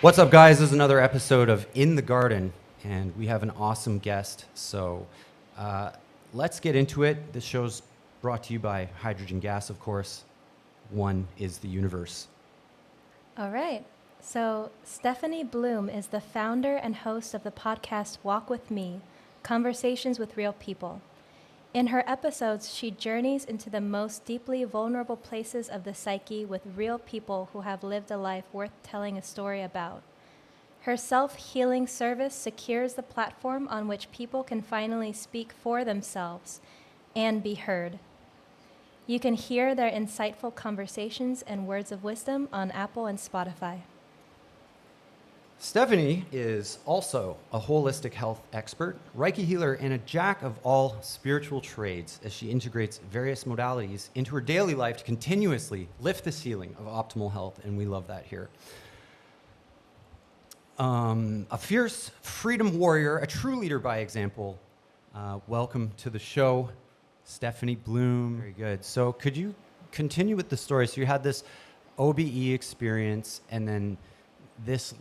What's up, guys? This is another episode of In the Garden, and we have an awesome guest. So let's get into it. This show's brought to you by hydrogen gas, of course. One is the universe. All right. So Stephanie Bloom is the founder and host of the podcast Walk With Me, Conversations with Real People. In her episodes, she journeys into the most deeply vulnerable places of the psyche with real people who have lived a life worth telling a story about. Her self-healing service secures the platform on which people can finally speak for themselves and be heard. You can hear their insightful conversations and words of wisdom on Apple and Spotify. Stephanie is also a holistic health expert, Reiki healer, and a jack of all spiritual trades as she integrates various modalities into her daily life to continuously lift the ceiling of optimal health, and we love that here. A fierce freedom warrior, a true leader by example. Welcome to the show, Stephanie Bloom. Very good. So could you continue with the story? So you had this OBE experience, and then this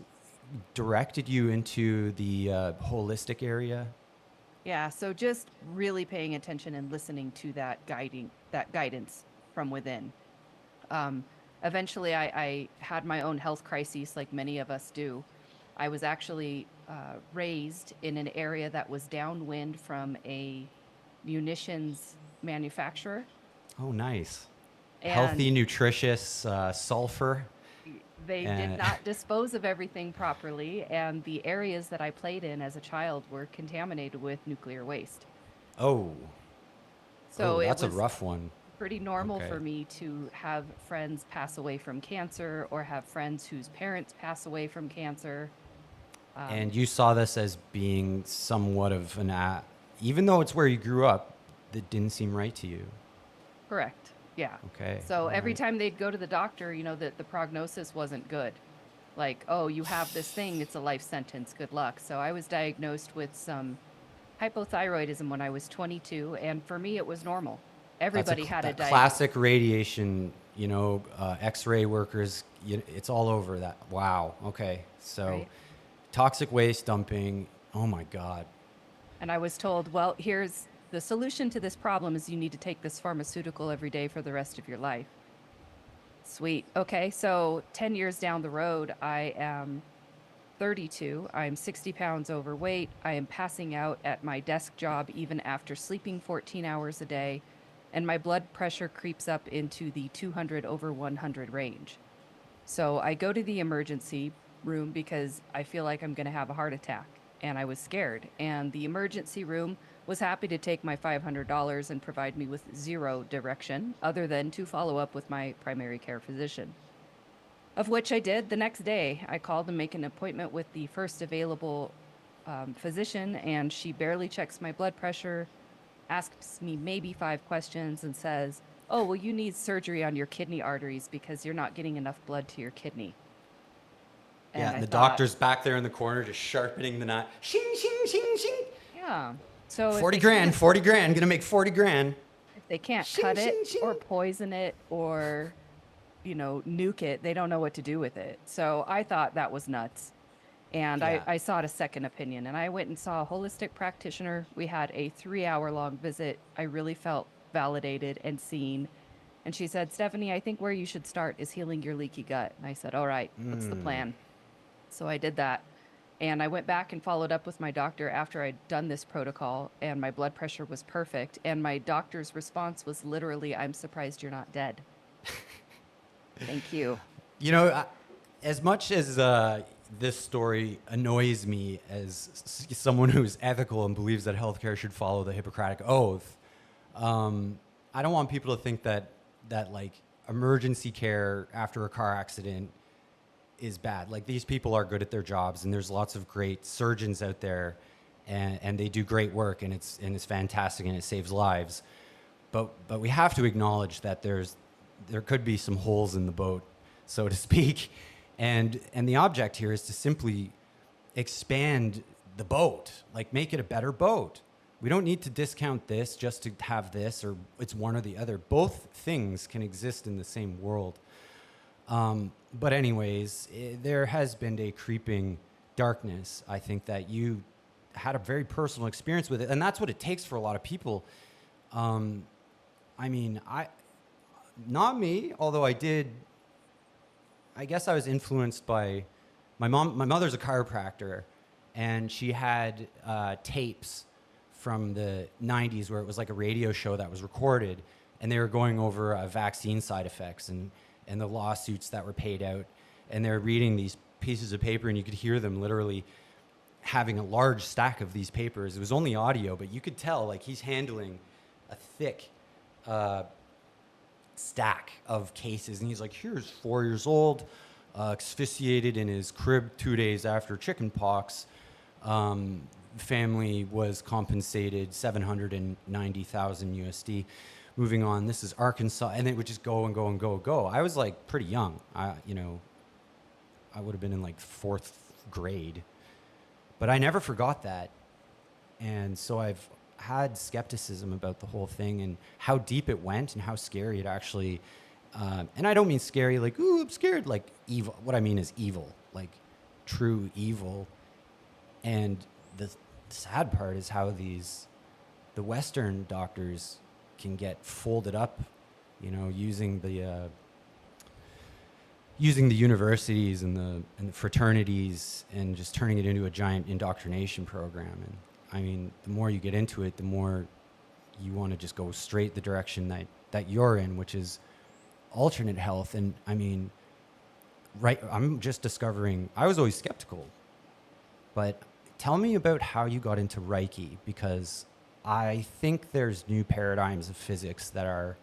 directed you into the holistic area? Yeah, so just really paying attention and listening to that guidance from within. Eventually, I had my own health crises, like many of us do. I was actually raised in an area that was downwind from a munitions manufacturer. Oh, nice. And Healthy, nutritious, sulfur. they did not dispose of everything properly, and the areas that I played in as a child were contaminated with nuclear waste. Oh. So That's it a was rough one. pretty normal Okay. for me to have friends pass away from cancer or have friends whose parents pass away from cancer. And you saw this as being somewhat of even though it's where you grew up, that didn't seem right to you. Correct. Yeah. Okay. So every Alright. time they'd go to the doctor, the prognosis wasn't good. Like, oh, you have this thing, it's a life sentence, good luck. So I was diagnosed with some hypothyroidism when I was 22, and for me it was normal. Everybody had a that diagnosis. classic radiation, X-ray workers, it's all over that. Wow. Okay. So Right. toxic waste dumping. Oh my God. And I was told, well, here's the solution to this problem is you need to take this pharmaceutical every day for the rest of your life. Sweet. Okay, so 10 years down the road, I am 32. I'm 60 pounds overweight. I am passing out at my desk job even after sleeping 14 hours a day. And my blood pressure creeps up into the 200 over 100 range. So I go to the emergency room because I feel like I'm going to have a heart attack. And I was scared. And the emergency room was happy to take my $500 and provide me with zero direction other than to follow up with my primary care physician. Of which I did the next day. I called and make an appointment with the first available physician, and she barely checks my blood pressure, asks me maybe 5 questions, and says, oh, well, you need surgery on your kidney arteries because you're not getting enough blood to your kidney. Yeah, I and the thought, doctor's back there in the corner just sharpening the knife. Shing, shing, shing, shing. yeah. So if 40 they grand, can't- 40 grand. Gonna make 40 grand. If they can't Shing, cut shing, it shing. or poison it or, nuke it, they don't know what to do with it. So I thought that was nuts. And Yeah. I sought a second opinion, and I went and saw a holistic practitioner. We had a 3-hour-long visit. I really felt validated and seen. And she said, Stephanie, I think where you should start is healing your leaky gut. And I said, all right, what's the plan? So I did that. And I went back and followed up with my doctor after I'd done this protocol, and my blood pressure was perfect. And my doctor's response was literally, I'm surprised you're not dead. Thank you. As much as this story annoys me as someone who's ethical and believes that healthcare should follow the Hippocratic Oath, I don't want people to think that like emergency care after a car accident is bad. Like, these people are good at their jobs, and there's lots of great surgeons out there, and they do great work, and it's fantastic, and it saves lives. But we have to acknowledge that there could be some holes in the boat, so to speak, and the object here is to simply expand the boat, like make it a better boat. We don't need to discount this just to have this, or it's one or the other. Both things can exist in the same world. but anyways, there has been a creeping darkness. I think that you had a very personal experience with it, and that's what it takes for a lot of people. I mean, not me, although I guess I was influenced by my mom. My mother's a chiropractor, and she had tapes from the 90s where it was like a radio show that was recorded, and they were going over vaccine side effects and the lawsuits that were paid out. And they're reading these pieces of paper, and you could hear them literally having a large stack of these papers. It was only audio, but you could tell like he's handling a thick stack of cases. And he's like, here's 4 years old, asphyxiated in his crib 2 days after chicken pox. Family was compensated 790,000 USD. Moving on, this is Arkansas, and it would just go and go and go and go. I was like pretty young. I would have been in like 4th grade, but I never forgot that. And so I've had skepticism about the whole thing and how deep it went and how scary it actually. And I don't mean scary like, ooh, I'm scared, like evil. What I mean is evil, like true evil. And the sad part is how the Western doctors can get folded up, using the universities and the fraternities and just turning it into a giant indoctrination program. And I mean, the more you get into it, the more you want to just go straight the direction that you're in, which is alternate health. And I mean, I'm just discovering, I was always skeptical, but tell me about how you got into Reiki, because I think there's new paradigms of physics that are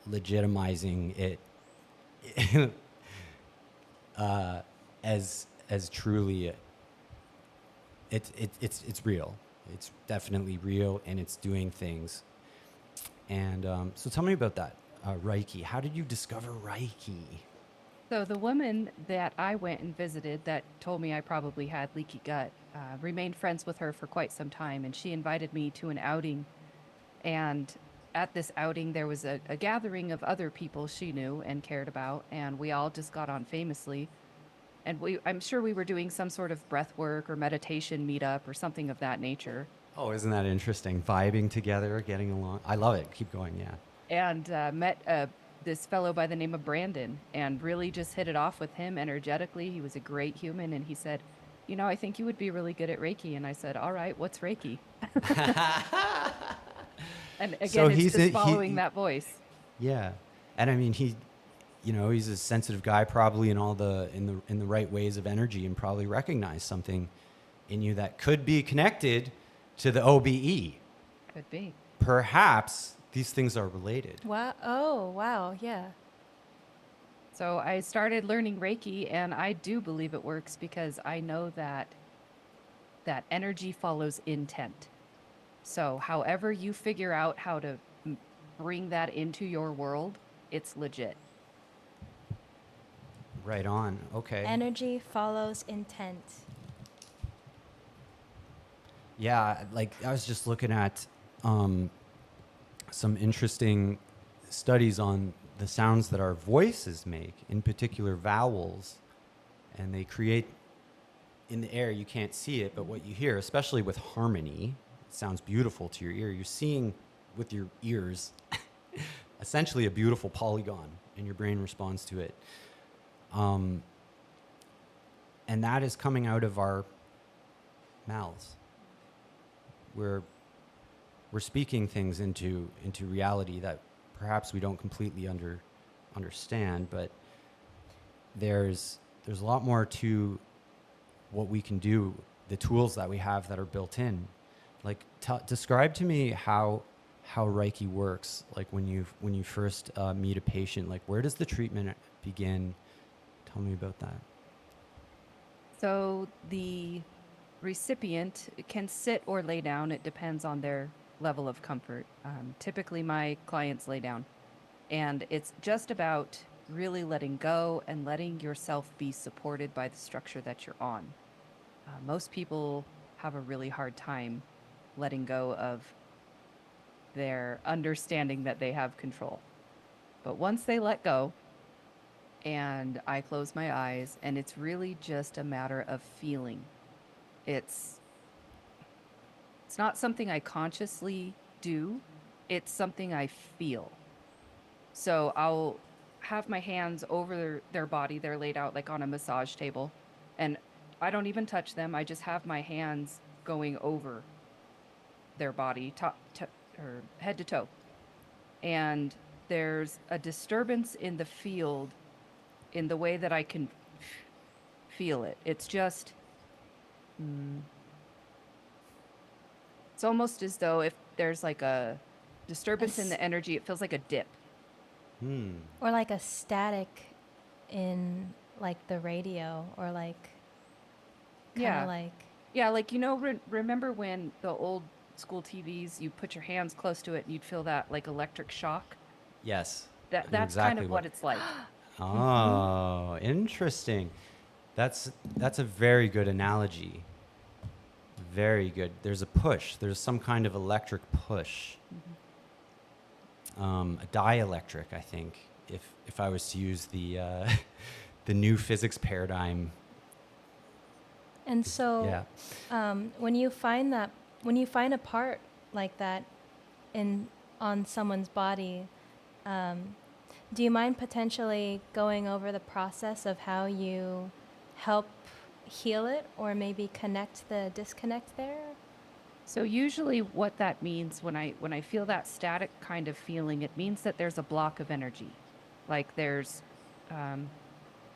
legitimizing it as truly it's real. It's definitely real, and it's doing things. And so tell me about that, Reiki. How did you discover Reiki? So the woman that I went and visited that told me I probably had leaky gut, remained friends with her for quite some time, and she invited me to an outing. And at this outing, there was a gathering of other people she knew and cared about, and we all just got on famously. And I'm sure we were doing some sort of breath work or meditation meetup or something of that nature. Oh, isn't that interesting? Vibing together, getting along. I love it. Keep going, yeah. And met this fellow by the name of Brandon, and really just hit it off with him energetically. He was a great human, and he said, I think you would be really good at Reiki. And I said, all right, what's Reiki? And again, So it's just following that voice. Yeah. And I mean, he's a sensitive guy, probably in the right ways of energy, and probably recognized something in you that could be connected to the OBE. Could be. Perhaps these things are related. Wow. Oh, wow. Yeah. So I started learning Reiki, and I do believe it works because I know that energy follows intent. So however you figure out how to bring that into your world, it's legit. Right on. Okay. Energy follows intent. Yeah, like I was just looking at some interesting studies on the sounds that our voices make, in particular vowels, and they create in the air. You can't see it, but what you hear, especially with harmony, it sounds beautiful to your ear. You're seeing with your ears essentially a beautiful polygon, and your brain responds to it. And that is coming out of our mouths. We're speaking things into reality that perhaps we don't completely understand, but there's a lot more to what we can do, the tools that we have that are built in. Like, describe to me how Reiki works. Like when you first meet a patient, like where does the treatment begin? Tell me about that. So the recipient can sit or lay down. It depends on their level of comfort. Typically, my clients lay down. And it's just about really letting go and letting yourself be supported by the structure that you're on. Most people have a really hard time letting go of their understanding that they have control. But once they let go, and I close my eyes, and it's really just a matter of feeling. It's not something I consciously do. It's something I feel. So I'll have my hands over their body. They're laid out like on a massage table, and I don't even touch them. I just have my hands going over their body, top to, or head to toe. And there's a disturbance in the field in the way that I can feel it. It's just, it's almost as though if there's like a disturbance in the energy, it feels like a dip. Or like a static in like the radio, or like kind of Yeah. like Yeah, like, remember when the old school TVs, you put your hands close to it and you'd feel that like electric shock? Yes. I know That's kind exactly of what it's like. Oh, interesting. That's a very good analogy. Very good. There's a push. There's some kind of electric push. A dielectric, I think, if I was to use the the new physics paradigm. And so, Yeah. when you find a part like that on someone's body, do you mind potentially going over the process of how you help heal it, or maybe connect the disconnect there? So usually what that means when I feel that static kind of feeling, it means that there's a block of energy. Like there's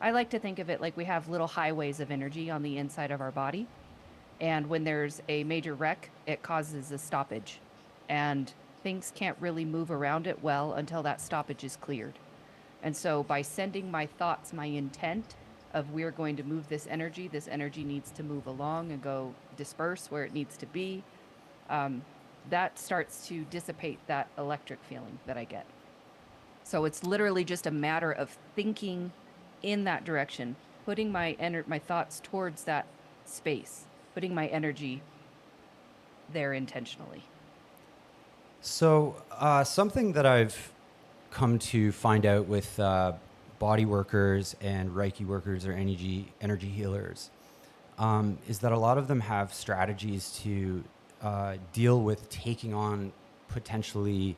I like to think of it like we have little highways of energy on the inside of our body. And when there's a major wreck, it causes a stoppage. And things can't really move around it well until that stoppage is cleared. And so by sending my thoughts, my intent of we're going to move this energy needs to move along and go disperse where it needs to be, that starts to dissipate that electric feeling that I get. So it's literally just a matter of thinking in that direction, putting my thoughts towards that space, putting my energy there intentionally. So something that I've come to find out with body workers and Reiki workers or energy healers is that a lot of them have strategies to deal with taking on potentially,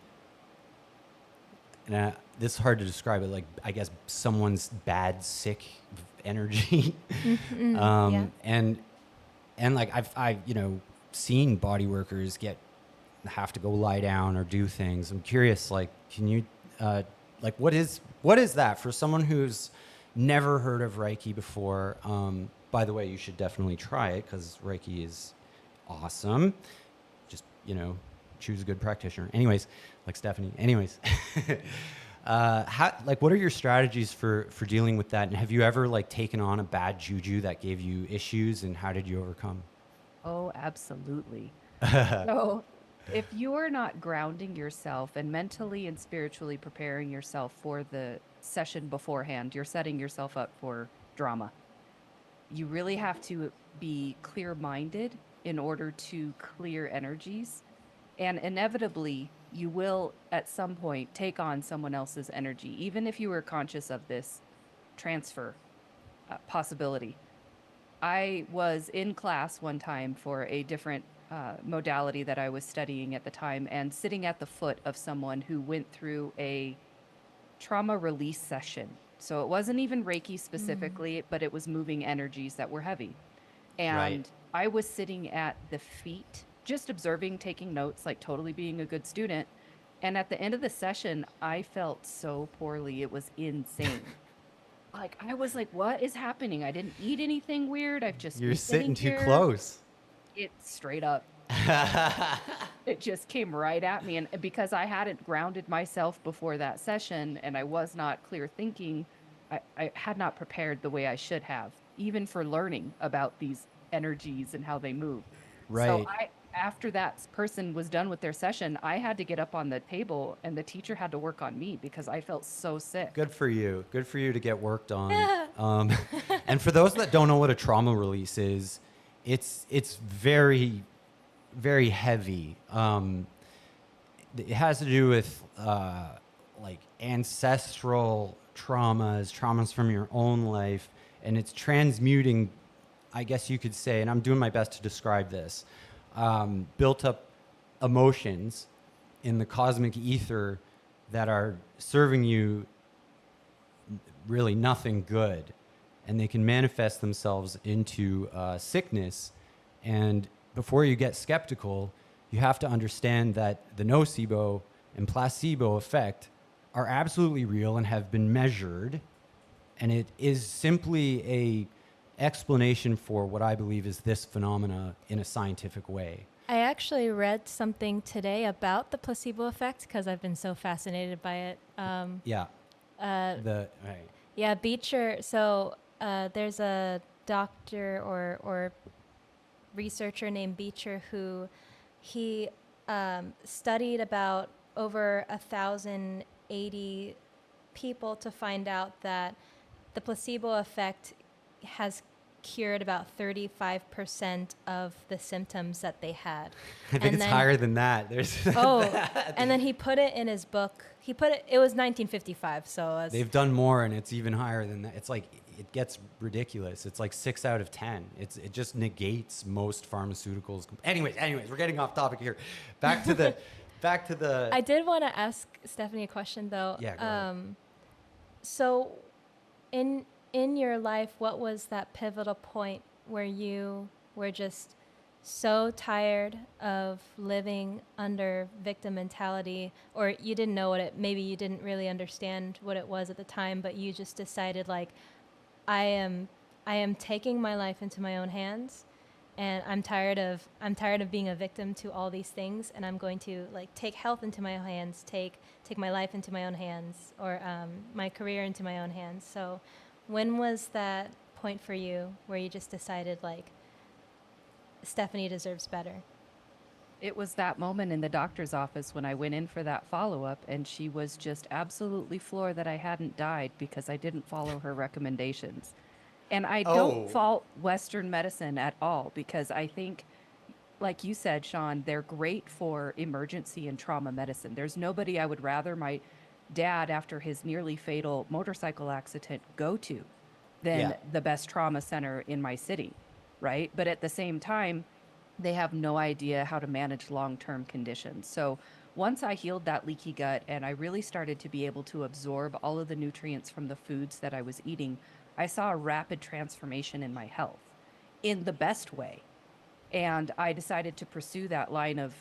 and this is hard to describe it, like I guess someone's bad, sick energy. Yeah. And like I've seen body workers have to go lie down or do things. I'm curious, like, can you like what is that for someone who's never heard of Reiki before? By the way, you should definitely try it because Reiki is awesome. Just choose a good practitioner. Anyways, like Stephanie. Anyways, what are your strategies for dealing with that? And have you ever like taken on a bad juju that gave you issues, and how did you overcome? Oh, absolutely. So if you are not grounding yourself and mentally and spiritually preparing yourself for the session beforehand, you're setting yourself up for drama. You really have to be clear-minded in order to clear energies. And inevitably, you will at some point take on someone else's energy, even if you were conscious of this transfer possibility. I was in class one time for a different modality that I was studying at the time, and sitting at the foot of someone who went through a trauma release session. So it wasn't even Reiki specifically, but it was moving energies that were heavy. And Right. I was sitting at the feet, just observing, taking notes, like totally being a good student. And at the end of the session, I felt so poorly. It was insane. Like, I was like, what is happening? I didn't eat anything weird. I've just You're been sitting too here. close. It straight up, it just came right at me. And because I hadn't grounded myself before that session and I was not clear thinking, I had not prepared the way I should have, even for learning about these energies and how they move. So Right. after that person was done with their session, I had to get up on the table and the teacher had to work on me because I felt so sick. Good for you. Good for you to get worked on. And for those that don't know what a trauma release is, it's very, very heavy. It has to do with like ancestral traumas from your own life, and it's transmuting, I guess you could say, and I'm doing my best to describe this, built up emotions in the cosmic ether that are serving you really nothing good, and they can manifest themselves into sickness. And before you get skeptical, you have to understand that the nocebo and placebo effect are absolutely real and have been measured, and it is simply a explanation for what I believe is this phenomena in a scientific way. I actually read something today about the placebo effect because I've been so fascinated by it. Yeah. Right. Yeah, Beecher. So there's a doctor or researcher named Beecher who he studied about over 1,080 people to find out that the placebo effect has cured about 35% of the symptoms that they had. I think it's higher than that. There's And then he put it in his book. It was 1955, so they've done more, and it's even higher than that. It's like, it gets ridiculous. It's like 6 out of 10. It just negates most pharmaceuticals. Anyways, we're getting off topic here. Back to the I did want to ask Stephanie a question though. Yeah, go ahead. So in your life, what was that pivotal point where you were just so tired of living under victim mentality, or you didn't know maybe you didn't really understand what it was at the time, but you just decided, like, I am taking my life into my own hands, and I'm tired of being a victim to all these things, and I'm going to, like, take health into my own hands, take my life into my own hands, or my career into my own hands. So when was that point for you where you just decided, like, Stephanie deserves better? It was that moment in the doctor's office when I went in for that follow-up, and she was just absolutely floored that I hadn't died because I didn't follow her recommendations. And I don't fault Western medicine at all, because I think, like you said, Sean, they're great for emergency and trauma medicine. There's nobody I would rather my dad, after his nearly fatal motorcycle accident, go to than the best trauma center in my city, right? But at the same time, they have no idea how to manage long-term conditions. So once I healed that leaky gut and I really started to be able to absorb all of the nutrients from the foods that I was eating, I saw a rapid transformation in my health in the best way. And I decided to pursue that line of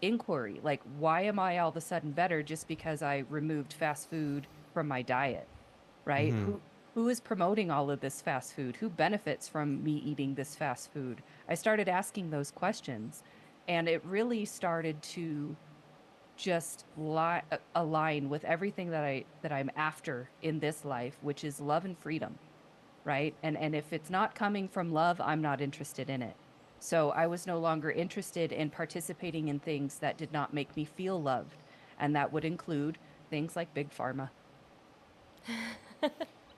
inquiry. Like, why am I all of a sudden better just because I removed fast food from my diet, right? Mm-hmm. Who is promoting all of this fast food? Who benefits from me eating this fast food? I started asking those questions, and it really started to just align with everything that I'm after in this life, which is love and freedom, right? And if it's not coming from love, I'm not interested in it. So I was no longer interested in participating in things that did not make me feel loved, and that would include things like Big Pharma.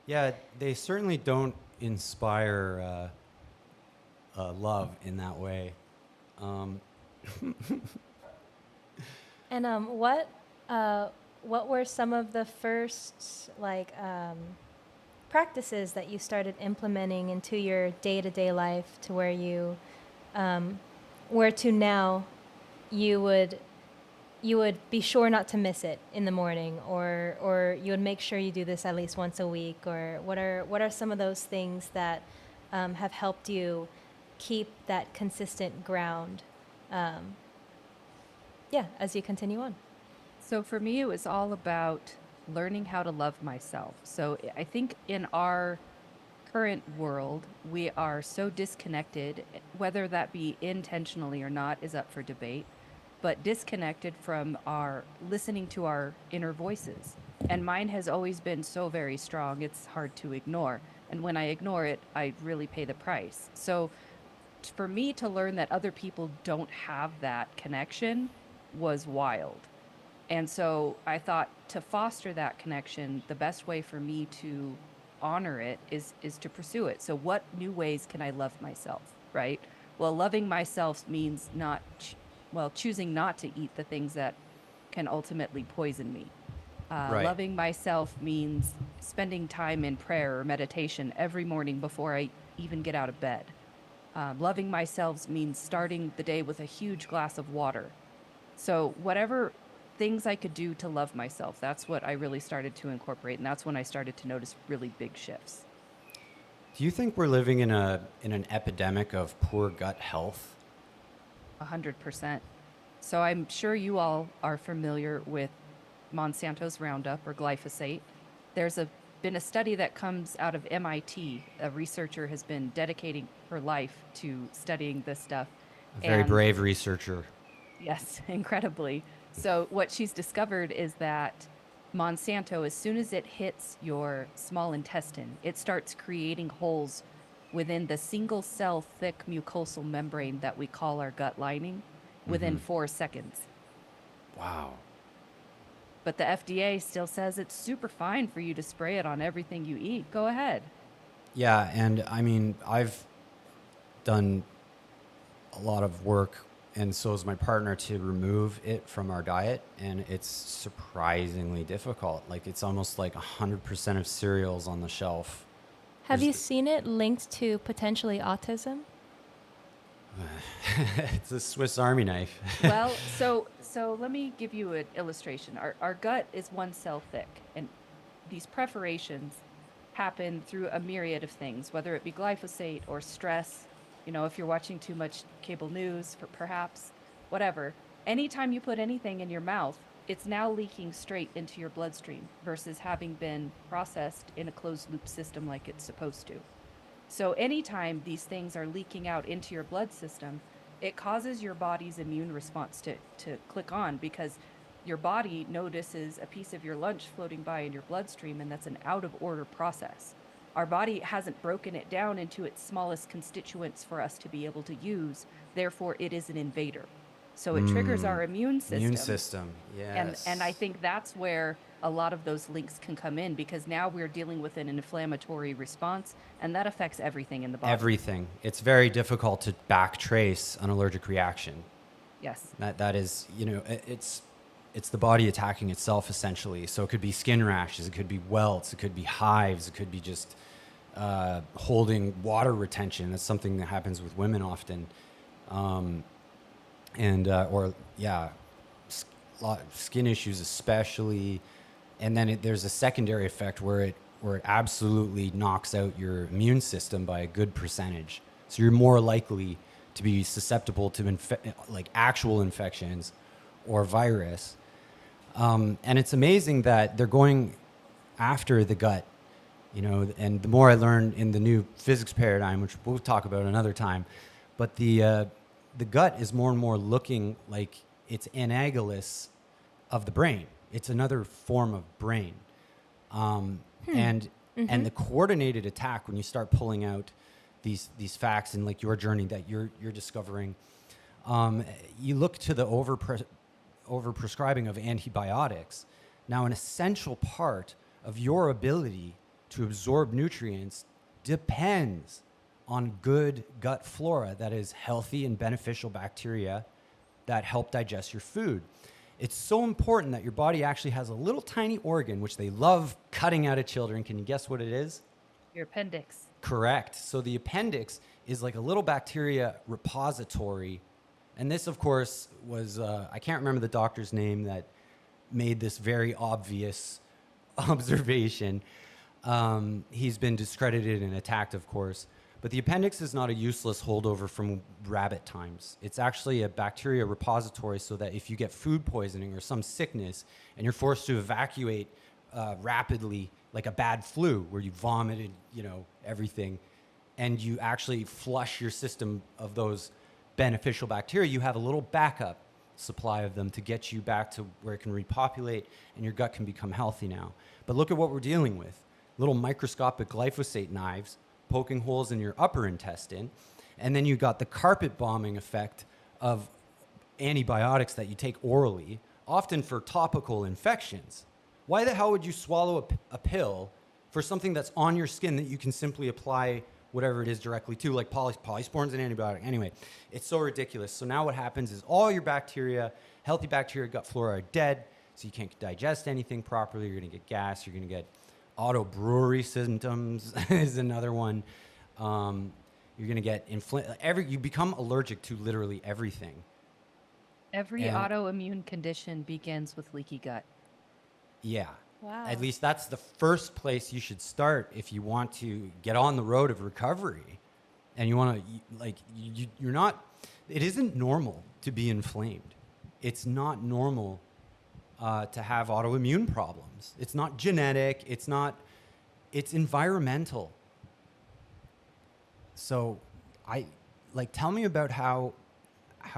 Yeah, they certainly don't inspire love in that way. And what were some of the first, like, practices that you started implementing into your day-to-day life, to where you where to now you would be sure not to miss it in the morning, or you would make sure you do this at least once a week? Or what are some of those things that have helped you keep that consistent ground as you continue on? So for me, it was all about learning how to love myself. So I think in our current world, we are so disconnected, whether that be intentionally or not is up for debate, but disconnected from our listening to our inner voices. And mine has always been so very strong, it's hard to ignore. And when I ignore it, I really pay the price. So for me to learn that other people don't have that connection was wild. And so I thought, to foster that connection, the best way for me to honor it is to pursue it. So what new ways can I love myself, right? Well, loving myself means choosing not to eat the things that can ultimately poison me. Right. Loving myself means spending time in prayer or meditation every morning before I even get out of bed. Loving myself means starting the day with a huge glass of water. So whatever things I could do to love myself, that's what I really started to incorporate, and that's when I started to notice really big shifts. Do you think we're living in an epidemic of poor gut health? 100%. So I'm sure you all are familiar with Monsanto's Roundup or glyphosate. There's been a study that comes out of MIT. A researcher has been dedicating her life to studying this stuff. A very And brave researcher. yes, incredibly. So what she's discovered is that Monsanto, as soon as it hits your small intestine, it starts creating holes within the single cell thick mucosal membrane that we call our gut lining within 4 seconds. Wow. But the FDA still says it's super fine for you to spray it on everything you eat. Go ahead. Yeah, and I mean, I've done a lot of work, and so is my partner, to remove it from our diet, and it's surprisingly difficult. Like, it's almost like 100% of cereals on the shelf. Have you seen it linked to potentially autism? It's a Swiss Army knife. Well, so let me give you an illustration. Our gut is one cell thick, and these perforations happen through a myriad of things, whether it be glyphosate or stress. You know, if you're watching too much cable news, perhaps, whatever. Anytime you put anything in your mouth, it's now leaking straight into your bloodstream versus having been processed in a closed loop system like it's supposed to. So anytime these things are leaking out into your blood system, it causes your body's immune response to click on, because your body notices a piece of your lunch floating by in your bloodstream, and that's an out of order process. Our body hasn't broken it down into its smallest constituents for us to be able to use. Therefore, it is an invader. So it triggers our immune system. Immune system, yes. And I think that's where a lot of those links can come in, because now we're dealing with an inflammatory response, and that affects everything in the body. Everything. It's very difficult to backtrace an allergic reaction. Yes. That is, you know, it's the body attacking itself, essentially. So it could be skin rashes, it could be welts, it could be hives, it could be just holding water retention. That's something that happens with women often. Skin issues especially. And then there's a secondary effect where it absolutely knocks out your immune system by a good percentage. So you're more likely to be susceptible to like actual infections or virus. And it's amazing that they're going after the gut, you know, and the more I learn in the new physics paradigm, which we'll talk about another time, but the gut is more and more looking like it's analogous of the brain. It's another form of brain. And the coordinated attack, when you start pulling out these facts and like your journey that you're discovering, you look to the overprescribing of antibiotics. Now, an essential part of your ability to absorb nutrients depends on good gut flora that is healthy and beneficial bacteria that help digest your food. It's so important that your body actually has a little tiny organ, which they love cutting out of children. Can you guess what it is? Your appendix. Correct. So the appendix is like a little bacteria repository. And this, of course, was, I can't remember the doctor's name that made this very obvious observation. He's been discredited and attacked, of course. But the appendix is not a useless holdover from rabbit times. It's actually a bacteria repository, so that if you get food poisoning or some sickness and you're forced to evacuate rapidly, like a bad flu where you vomited, you know, everything, and you actually flush your system of those beneficial bacteria, you have a little backup supply of them to get you back to where it can repopulate and your gut can become healthy now. But look at what we're dealing with. Little microscopic glyphosate knives poking holes in your upper intestine. And then you got the carpet bombing effect of antibiotics that you take orally, often for topical infections. Why the hell would you swallow a pill for something that's on your skin that you can simply apply whatever it is directly to, like polysporin's an antibiotic. Anyway, it's so ridiculous. So now what happens is all your bacteria, healthy bacteria, gut flora are dead. So you can't digest anything properly. You're going to get gas. You're going to get auto brewery symptoms is another one. You're going to get you become allergic to literally everything. Every And- autoimmune condition begins with leaky gut. Yeah. Wow. At least that's the first place you should start if you want to get on the road of recovery. And you want to, you're not, it isn't normal to be inflamed. It's not normal to have autoimmune problems. It's not genetic. It's environmental. So tell me about how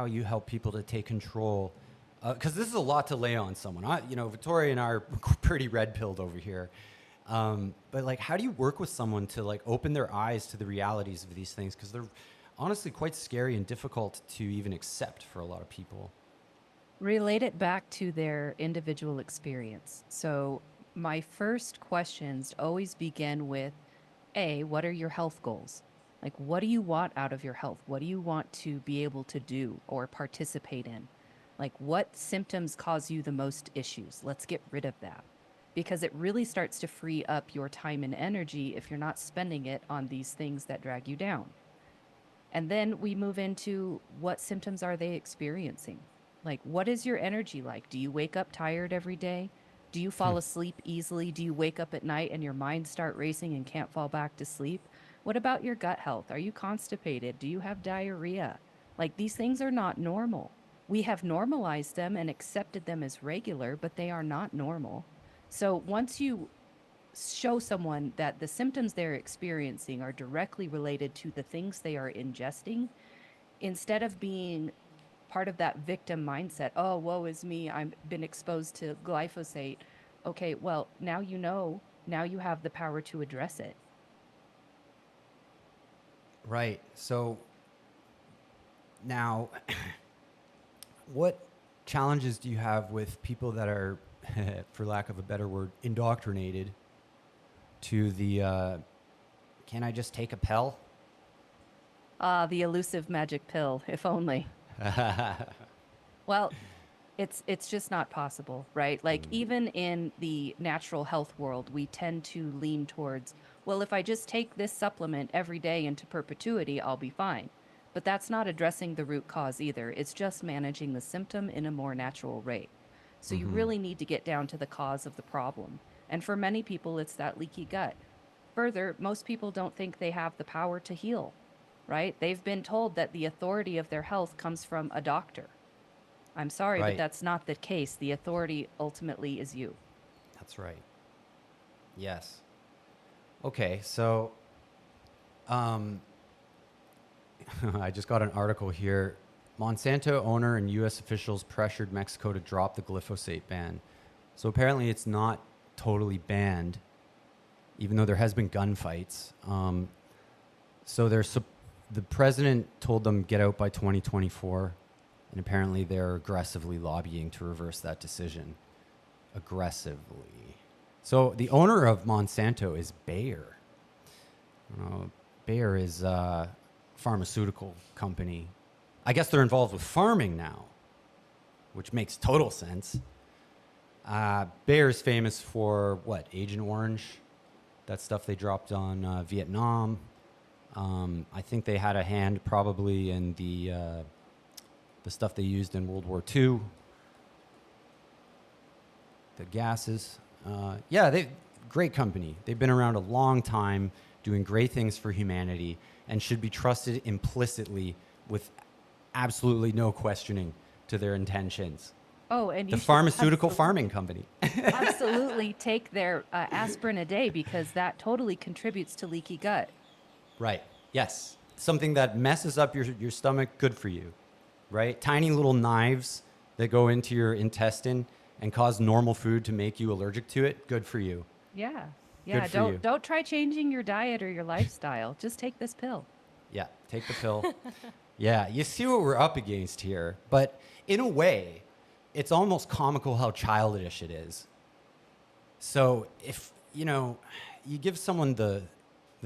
you help people to take control. Because this is a lot to lay on someone. Victoria and I are pretty red-pilled over here. But how do you work with someone to open their eyes to the realities of these things? Because they're honestly quite scary and difficult to even accept for a lot of people. Relate it back to their individual experience. So my first questions always begin with, A, what are your health goals? What do you want out of your health? What do you want to be able to do or participate in? What symptoms cause you the most issues? Let's get rid of that. Because it really starts to free up your time and energy if you're not spending it on these things that drag you down. And then we move into what symptoms are they experiencing? What is your energy like? Do you wake up tired every day? Do you fall asleep easily? Do you wake up at night and your mind start racing and can't fall back to sleep? What about your gut health? Are you constipated? Do you have diarrhea? These things are not normal. We have normalized them and accepted them as regular, but they are not normal. So once you show someone that the symptoms they're experiencing are directly related to the things they are ingesting, instead of being part of that victim mindset, oh, woe is me, I've been exposed to glyphosate. Okay, well, now you know, now you have the power to address it. Right. So now, what challenges do you have with people that are, for lack of a better word, indoctrinated to the, can I just take a pill? The elusive magic pill, if only. Well, it's just not possible, right? Even in the natural health world, we tend to lean towards, well, if I just take this supplement every day into perpetuity, I'll be fine. But that's not addressing the root cause either. It's just managing the symptom in a more natural rate. So you really need to get down to the cause of the problem. And for many people, it's that leaky gut. Further, most people don't think they have the power to heal, right? They've been told that the authority of their health comes from a doctor. I'm sorry, Right. but that's not the case. The authority ultimately is you. That's right. Yes. Okay, so I just got an article here. Monsanto owner and U.S. officials pressured Mexico to drop the glyphosate ban. So apparently it's not totally banned, even though there has been gunfights. So the president told them get out by 2024, and apparently they're aggressively lobbying to reverse that decision. Aggressively. So the owner of Monsanto is Bayer. Bayer is a pharmaceutical company. I guess they're involved with farming now, which makes total sense. Bayer is famous for what? Agent Orange, that stuff they dropped on Vietnam. I think they had a hand probably in the stuff they used in World War II. The gases. Great company. They've been around a long time, doing great things for humanity, and should be trusted implicitly with absolutely no questioning to their intentions. Oh, and you The should pharmaceutical absolutely- farming company. absolutely take their aspirin a day, because that totally contributes to leaky gut. Right. Yes. Something that messes up your stomach, good for you. Right? Tiny little knives that go into your intestine and cause normal food to make you allergic to it, good for you. Yeah. Good for you. Don't try changing your diet or your lifestyle. Just take this pill. Yeah, take the pill. Yeah, you see what we're up against here. But in a way, it's almost comical how childish it is. So if, you give someone the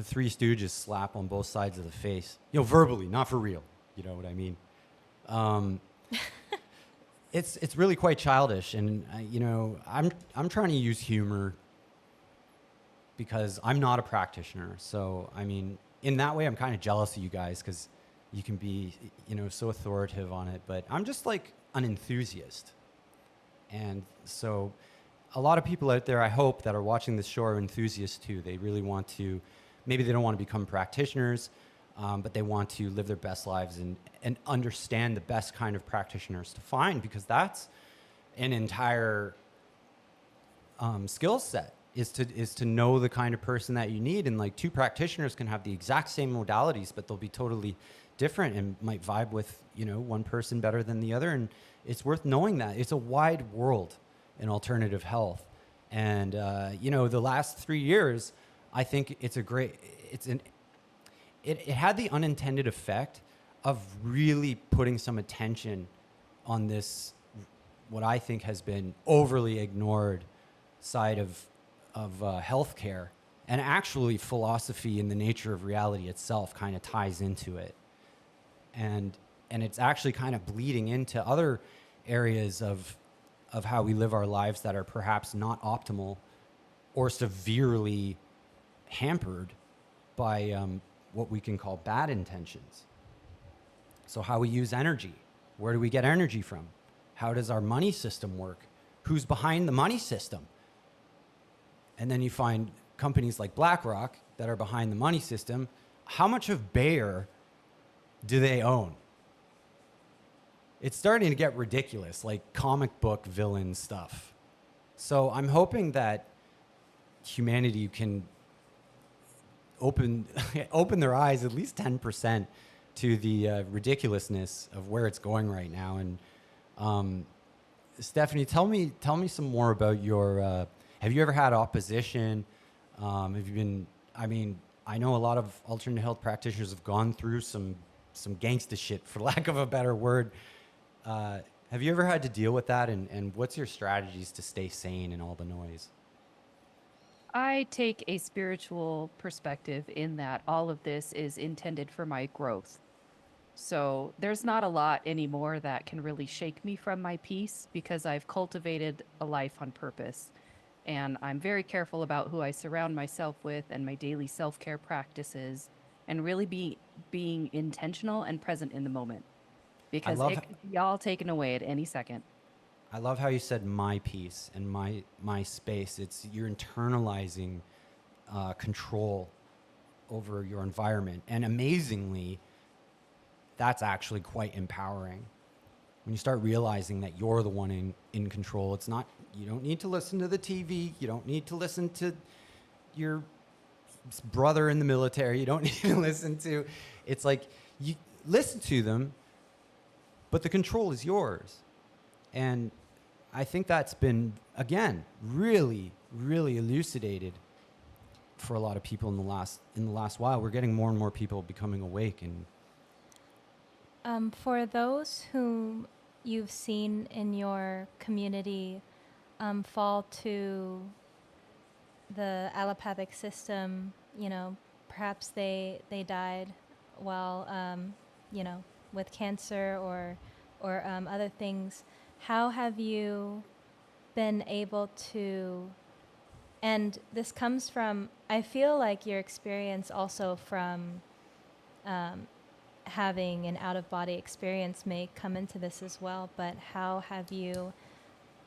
Three Stooges slap on both sides of the face, verbally, not for real. You know what I mean? it's really quite childish, and you know, I'm trying to use humor because I'm not a practitioner. So I mean, in that way, I'm kind of jealous of you guys because you can be, you know, so authoritative on it. But I'm just like an enthusiast, and so a lot of people out there, I hope, that are watching this show are enthusiasts too. They really want to, maybe they don't want to become practitioners, but they want to live their best lives and understand the best kind of practitioners to find, because that's an entire skill set, is to know the kind of person that you need. And like two practitioners can have the exact same modalities, but they'll be totally different and might vibe with, you know, one person better than the other. And it's worth knowing that. It's a wide world in alternative health. And, you know, the last 3 years, I think it had the unintended effect of really putting some attention on this, what I think has been overly ignored side of healthcare. And actually philosophy and the nature of reality itself kind of ties into it. And it's actually kind of bleeding into other areas of how we live our lives that are perhaps not optimal or severely hampered by what we can call bad intentions. So how we use energy. Where do we get energy from? How does our money system work? Who's behind the money system? And then you find companies like BlackRock that are behind the money system. How much of Bayer do they own? It's starting to get ridiculous, like comic book villain stuff. So I'm hoping that humanity can open their eyes at least 10% to the ridiculousness of where it's going right now. And Stephanie, tell me some more about your. Have you ever had opposition? Have you been? I mean, I know a lot of alternate health practitioners have gone through some gangsta shit, for lack of a better word. Have you ever had to deal with that? And what's your strategies to stay sane in all the noise? I take a spiritual perspective in that all of this is intended for my growth. So there's not a lot anymore that can really shake me from my peace, because I've cultivated a life on purpose. And I'm very careful about who I surround myself with and my daily self-care practices, and really being intentional and present in the moment, because it could be all taken away at any second. I love how you said my peace and my space. It's you're internalizing control over your environment. And amazingly, that's actually quite empowering. When you start realizing that you're the one in control, it's not, you don't need to listen to the TV. You don't need to listen to your brother in the military. You don't need to listen to, it's like you listen to them, but the control is yours. And I think that's been, again, really, really elucidated for a lot of people in the last while. We're getting more and more people becoming awake. And for those whom you've seen in your community fall to the allopathic system, you know, perhaps they died while, you know, with cancer or other things. How have you been able to, and this comes from, I feel like your experience also from having an out-of-body experience may come into this as well, but how have you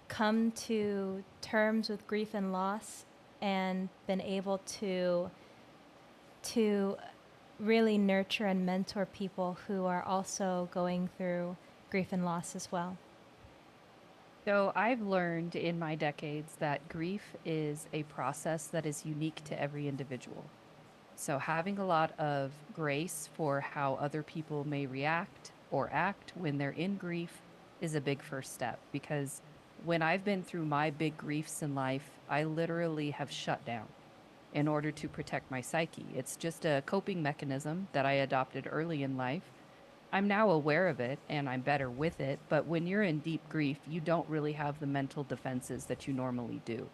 come to terms with grief and loss and been able to really nurture and mentor people who are also going through grief and loss as well? So I've learned in my decades that grief is a process that is unique to every individual. So having a lot of grace for how other people may react or act when they're in grief is a big first step, because when I've been through my big griefs in life, I literally have shut down in order to protect my psyche. It's just a coping mechanism that I adopted early in life. I'm now aware of it and I'm better with it, but when you're in deep grief, you don't really have the mental defenses that you normally do.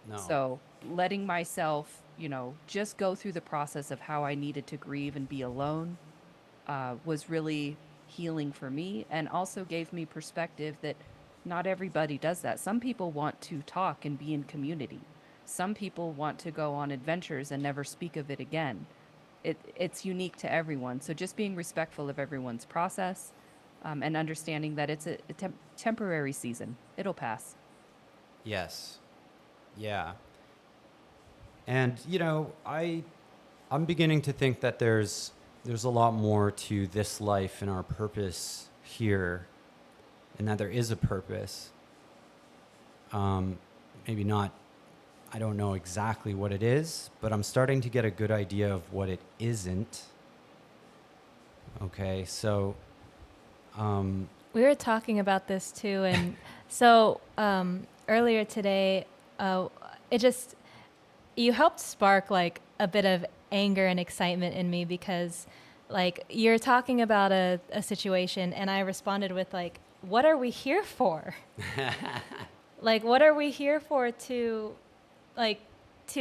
no. So letting myself, you know, just go through the process of how I needed to grieve and be alone was really healing for me, and also gave me perspective that Not everybody does that. Some people want to talk and be in community. Some people want to go on adventures and never speak of it again. It's unique to everyone. So just being respectful of everyone's process, and understanding that it's a temporary season. It'll pass. Yes. Yeah. And, you know, I'm beginning to think that there's a lot more to this life and our purpose here, and that there is a purpose. Maybe not, I don't know exactly what it is, but I'm starting to get a good idea of what it isn't. Okay, so... We were talking about this too, and so earlier today, you helped spark like a bit of anger and excitement in me, because like you're talking about a situation, and I responded with like, what are we here for? Like, what are we here for to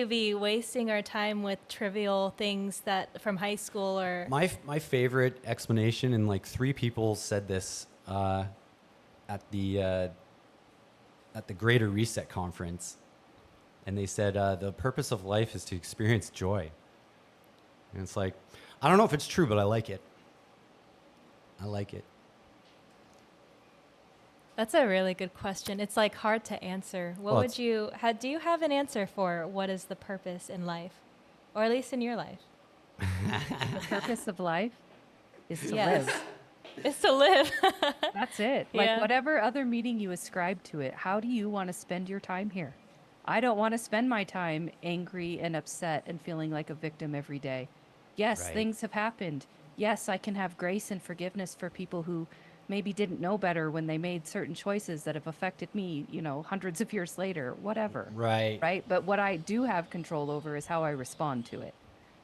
be wasting our time with trivial things that from high school? Or My favorite explanation, and like 3 people said this at the Greater Reset conference, and they said the purpose of life is to experience joy. And it's like, I don't know if it's true, but I like it. I like it. That's a really good question. It's like hard to answer. Well, Do you have an answer for what is the purpose in life, or at least in your life? The purpose of life is to Yes. live. It's to live. That's it. Yeah. Like whatever other meaning you ascribe to it, how do you want to spend your time here? I don't want to spend my time angry and upset and feeling like a victim every day. Yes, Right. things have happened. Yes, I can have grace and forgiveness for people who maybe didn't know better when they made certain choices that have affected me, you know, hundreds of years later, whatever. Right. Right? But what I do have control over is how I respond to it.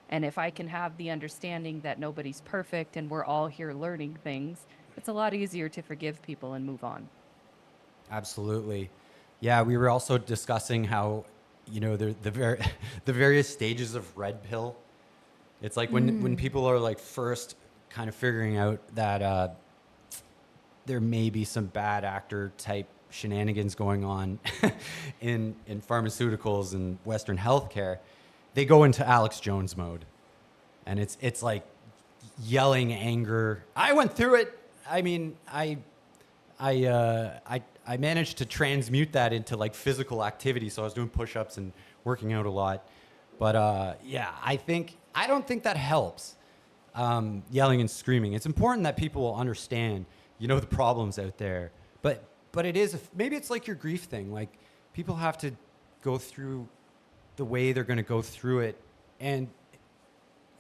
And if I can have the understanding that nobody's perfect and we're all here learning things, it's a lot easier to forgive people and move on. Absolutely. Yeah, we were also discussing how, you know, the various stages of red pill. It's like when people are like first kind of figuring out that there may be some bad actor type shenanigans going on in pharmaceuticals and Western healthcare, they go into Alex Jones mode, and it's like yelling anger. I went through it. I mean, I managed to transmute that into like physical activity. So I was doing push-ups and working out a lot. But yeah, I don't think that helps. Yelling and screaming. It's important that people will understand, you know, the problems out there. But it is, maybe it's like your grief thing. Like, people have to go through the way they're going to go through it, and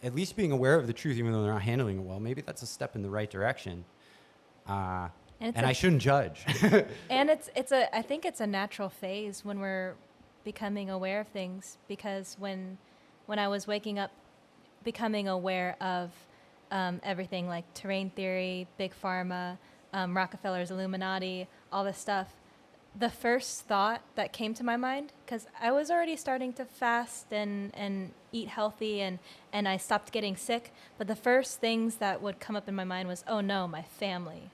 at least being aware of the truth, even though they're not handling it well. Maybe that's a step in the right direction. And I shouldn't judge. And I think it's a natural phase when we're becoming aware of things, because when I was waking up, becoming aware of everything like terrain theory, big pharma, Rockefeller's Illuminati, all this stuff, the first thought that came to my mind, because I was already starting to fast and eat healthy, and I stopped getting sick, but the first things that would come up in my mind was, oh no, my family.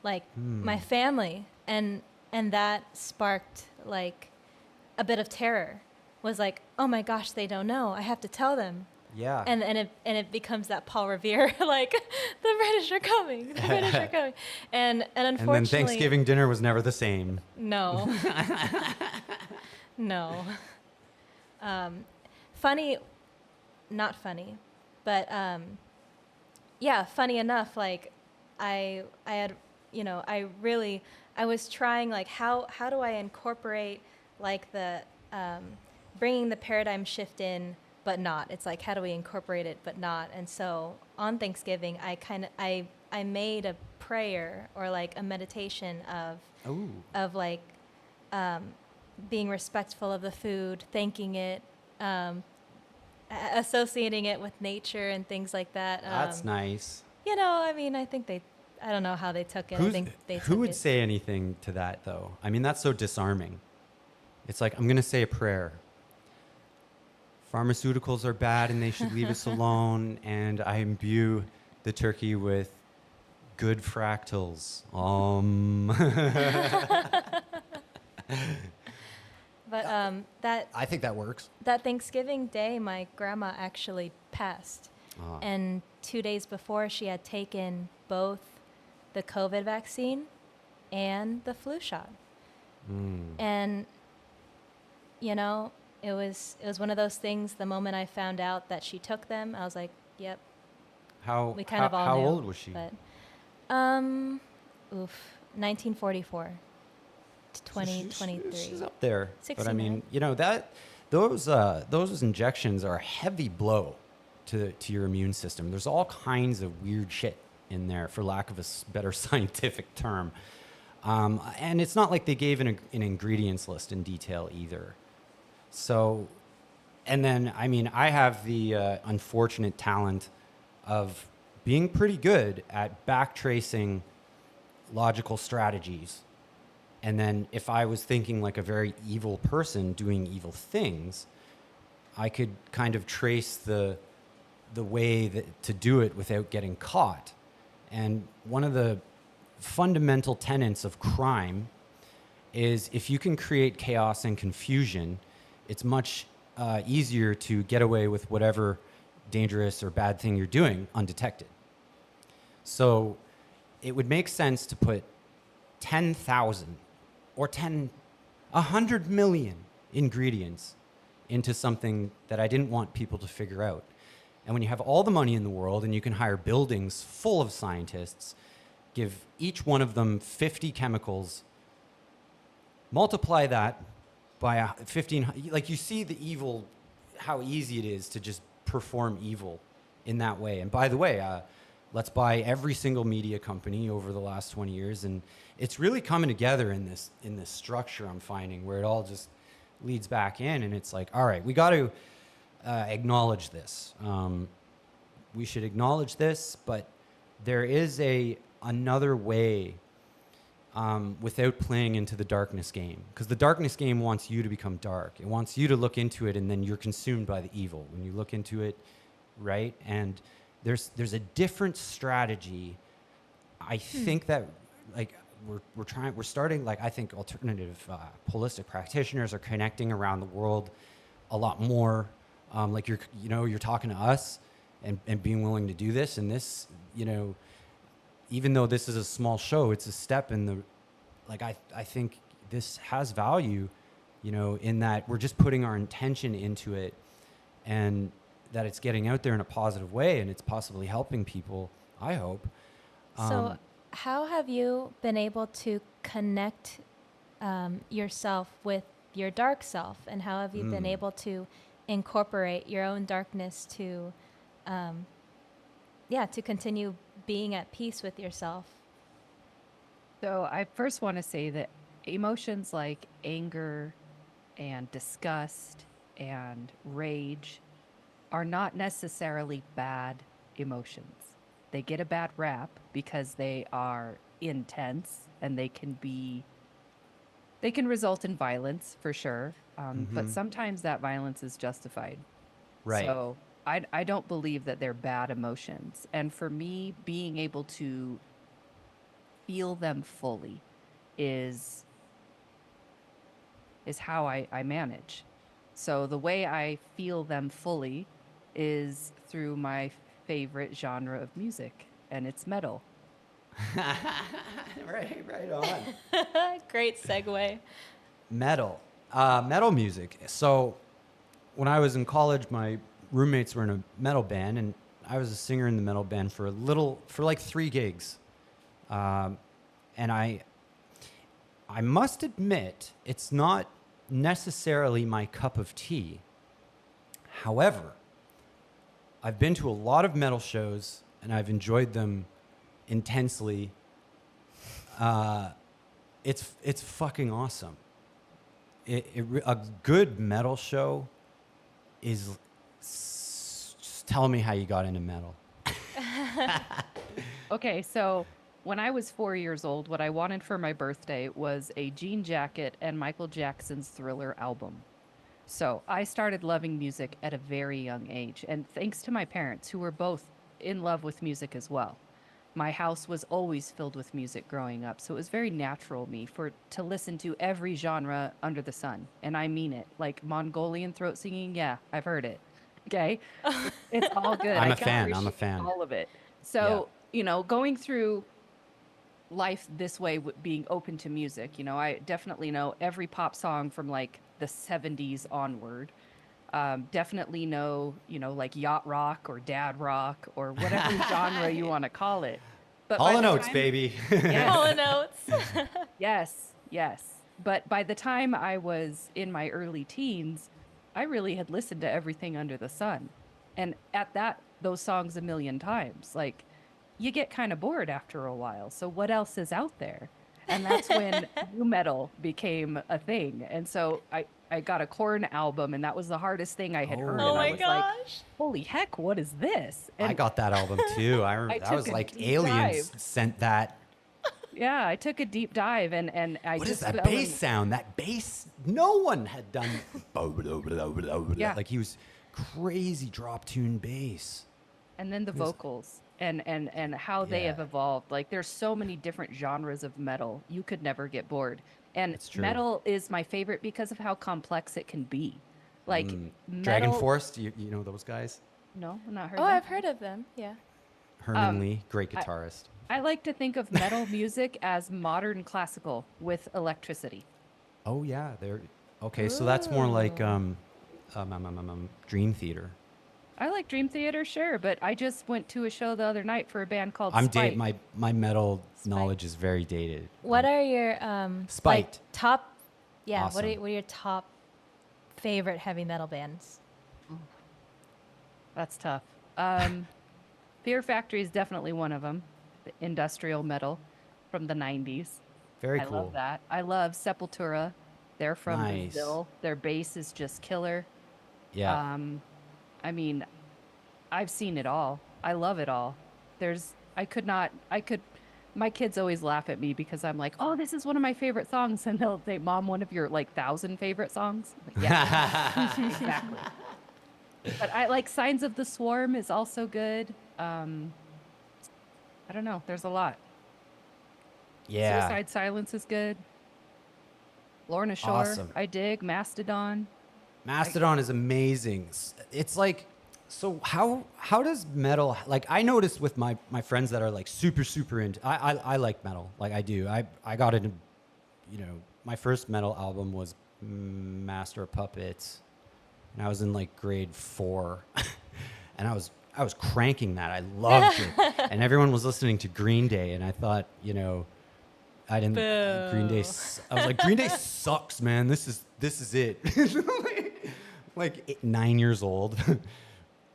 Like, my family. And that sparked like a bit of terror. Was like, oh my gosh, they don't know. I have to tell them. Yeah. And it becomes that Paul Revere, like, the British are coming. The British are coming. And unfortunately, And then Thanksgiving dinner was never the same. no. No. Funny, not funny, but yeah, funny enough, like I had, you know, I was trying, like, how do I incorporate like the bringing the paradigm shift in, but not. It's like, how do we incorporate it but not? And so on Thanksgiving, I made a prayer, or like a meditation of like being respectful of the food, thanking it, associating it with nature and things like that. That's nice. You know, I mean, I don't know how they took it. I think they took Who would it. say anything to that, though? I mean, that's so disarming. It's like, I'm going to say a prayer. Pharmaceuticals are bad and they should leave us alone, and I imbue the turkey with good fractals. But that I think that works. that Thanksgiving Day, my grandma actually passed. And 2 days before, she had taken both the COVID vaccine and the flu shot. And, you know, it was one of those things. The moment I found out that she took them, I was like, yep, we kind of all how knew. old was she? But, 1944 to 2023. She's up there. But I mean, 69. you know, those injections are a heavy blow to your immune system. There's all kinds of weird shit in there, for lack of a better scientific term. And it's not like they gave an ingredients list in detail either. So, and then, I mean, I have the unfortunate talent of being pretty good at backtracing logical strategies. And then if I was thinking like a very evil person doing evil things, I could kind of trace the way to do it without getting caught. And one of the fundamental tenets of crime is if you can create chaos and confusion, it's much easier to get away with whatever dangerous or bad thing you're doing undetected. So it would make sense to put 10,000 or 100 million ingredients into something that I didn't want people to figure out. And when you have all the money in the world and you can hire buildings full of scientists, give each one of them 50 chemicals, multiply that by 15, like you see the evil, how easy it is to just perform evil in that way. And by the way, let's buy every single media company over the last 20 years. And it's really coming together in this structure I'm finding, where it all just leads back in. And it's like, all right, we got to acknowledge this. We should acknowledge this, but there is another way without playing into the darkness game. Because the darkness game wants you to become dark. It wants you to look into it, and then you're consumed by the evil when you look into it, right? And there's a different strategy. I think that, like, we're starting, like, I think alternative holistic practitioners are connecting around the world a lot more. Like you're talking to us and being willing to do this, and this, you know, even though this is a small show, it's a step in the, like, I think this has value, you know, in that we're just putting our intention into it, and that it's getting out there in a positive way, and it's possibly helping people, I hope. So how have you been able to connect yourself with your dark self, and how have you been able to incorporate your own darkness to continue being at peace with yourself? So I first want to say that emotions like anger and disgust and rage are not necessarily bad emotions. They get a bad rap because they are intense, and they can result in violence for sure. But sometimes that violence is justified. Right. So I don't believe that they're bad emotions. And for me, being able to feel them fully is how I manage. So the way I feel them fully is through my favorite genre of music, and it's metal. right on. Great segue. Metal music. So when I was in college, my roommates were in a metal band, and I was a singer in the metal band for like 3 gigs. And I must admit, it's not necessarily my cup of tea. However, I've been to a lot of metal shows, and I've enjoyed them intensely. It's fucking awesome. A good metal show is just tell me how you got into metal. Okay, so when I was 4 years old, what I wanted for my birthday was a jean jacket and Michael Jackson's Thriller album. So I started loving music at a very young age, and thanks to my parents, who were both in love with music as well. my house was always filled with music growing up, so it was very natural me to listen to every genre under the sun, and I mean it. Like Mongolian throat singing, yeah, I've heard it. Okay, it's all good. I'm I a can fan. I'm a appreciate fan. all of it. So going through life this way, being open to music, I definitely know every pop song from like the 70s onward. Definitely know, like yacht rock or dad rock or whatever genre you want to call it. But by Hall and the Oates, time, baby. yes, All notes. yes. But by the time I was in my early teens, I really had listened to everything under the sun. And at those songs a million times. Like, you get kind of bored after a while. So what else is out there? And that's when nu metal became a thing. And so I got a Korn album, and that was the hardest thing I had heard. Oh And I my was like, gosh. holy heck, what is this? I And got that album too. That took was a like deep aliens dive. sent that. yeah, I took a deep dive, and I What is just that fell bass in- sound? That bass, no one had done. Yeah. Like he was crazy drop tune bass. and then the vocals and how they have Yeah. evolved. Like there's so many different genres of metal. You could never get bored. And It's true. metal is my favorite because of how complex it can be. Like Dragon metal. Force, you know those guys? No, I'm not heard. Oh, that. I've heard of them. Yeah. Herman Lee, great guitarist. I like to think of metal music as modern classical with electricity. Oh yeah, they're okay. So that's more like Dream Theater. I like Dream Theater, sure, but I just went to a show the other night for a band called I'm Spite. my metal knowledge is very dated. What are your Spite. like top? Yeah. Awesome. What are your top favorite heavy metal bands? That's tough. Fear Factory is definitely one of them. The industrial metal from the 90s. Very I cool. love that. I love Sepultura. They're from Nice. Brazil. Their bass is just killer. Yeah. I mean, I've seen it all. I love it all. My kids always laugh at me because I'm like, oh, this is one of my favorite songs. And they'll say, Mom, one of your like 1,000 favorite songs? I'm like, yeah, exactly. But I like Signs of the Swarm is also good. I don't know. There's a lot. Yeah. Suicide Silence is good. Lorna Shore, Awesome. I dig. Mastodon. Mastodon is amazing. It's like, so how does metal, like I noticed with my friends that are like super into, I like metal, like I do. I got into, my first metal album was Master of Puppets, and I was in like grade 4, and I was cranking that. I loved it, and everyone was listening to Green Day, and I thought, I didn't. Green Day. I was like, Green Day sucks, man. This is it. like 9 years old.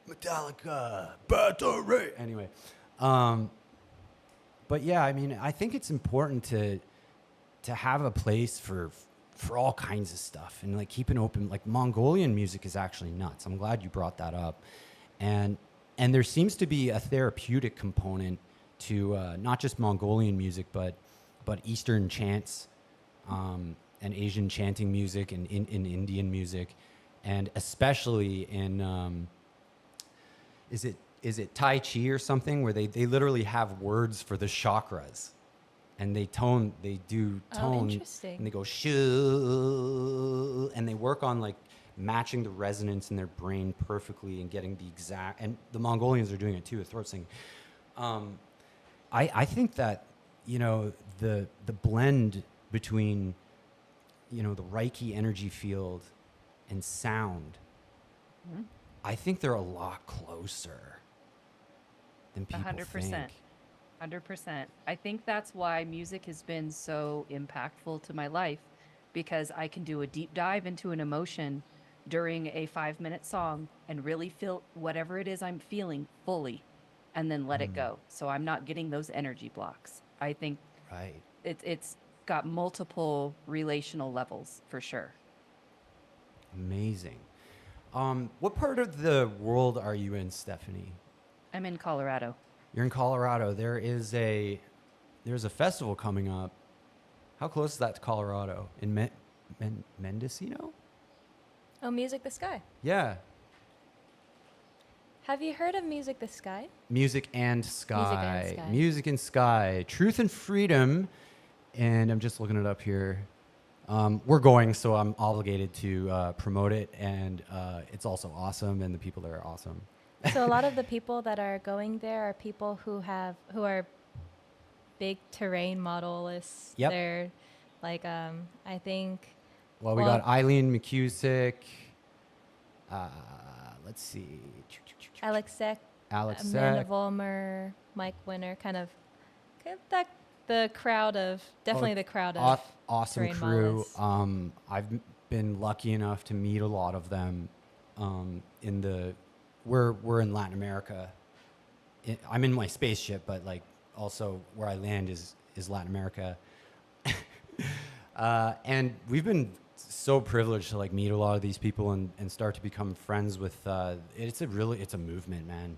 Metallica, battery. Anyway, but yeah, I mean, I think it's important to have a place for all kinds of stuff and like keep an open. Like Mongolian music is actually nuts. I'm glad you brought that up, and there seems to be a therapeutic component to not just Mongolian music, but Eastern chants and Asian chanting music and in Indian music, and especially in is it Tai Chi or something where they literally have words for the chakras, and they do tone, interesting. and they go shoo, and they work on like matching the resonance in their brain perfectly and getting the exact, and the Mongolians are doing it too with throat singing. I think that the blend between the Reiki energy field and sound, I think they're a lot closer than people 100%. think. 100%. I think that's why music has been so impactful to my life, because I can do a deep dive into an emotion during a 5-minute song and really feel whatever it is I'm feeling fully, and then let it go. So I'm not getting those energy blocks. I think Right. it's got multiple relational levels for sure. Amazing. What part of the world are you in, Stephanie? I'm in Colorado. You're in Colorado. There's a festival coming up. How close is that to Colorado? In Mendocino? Oh, Music the Sky. Yeah. Have you heard of Music the Sky? Music and Sky. Sky. Music and Sky. Truth and Freedom. And I'm just looking it up here. We're going, so I'm obligated to promote it. And it's also awesome, and the people there are awesome. So a lot of the people that are going there are people who are big terrain modelists. Yep. They're like, I think. Well, we got Eileen McCusick. Let's see. Alex Seck, Alex Amanda Seck. Vollmer, Mike Winner, kind of the crowd of, definitely the crowd of Awesome terrain crew. modelists. I've been lucky enough to meet a lot of them. We're in Latin America. I'm in my spaceship, but like also where I land is Latin America. And we've been so privileged to like meet a lot of these people and start to become friends with. It's a movement, man.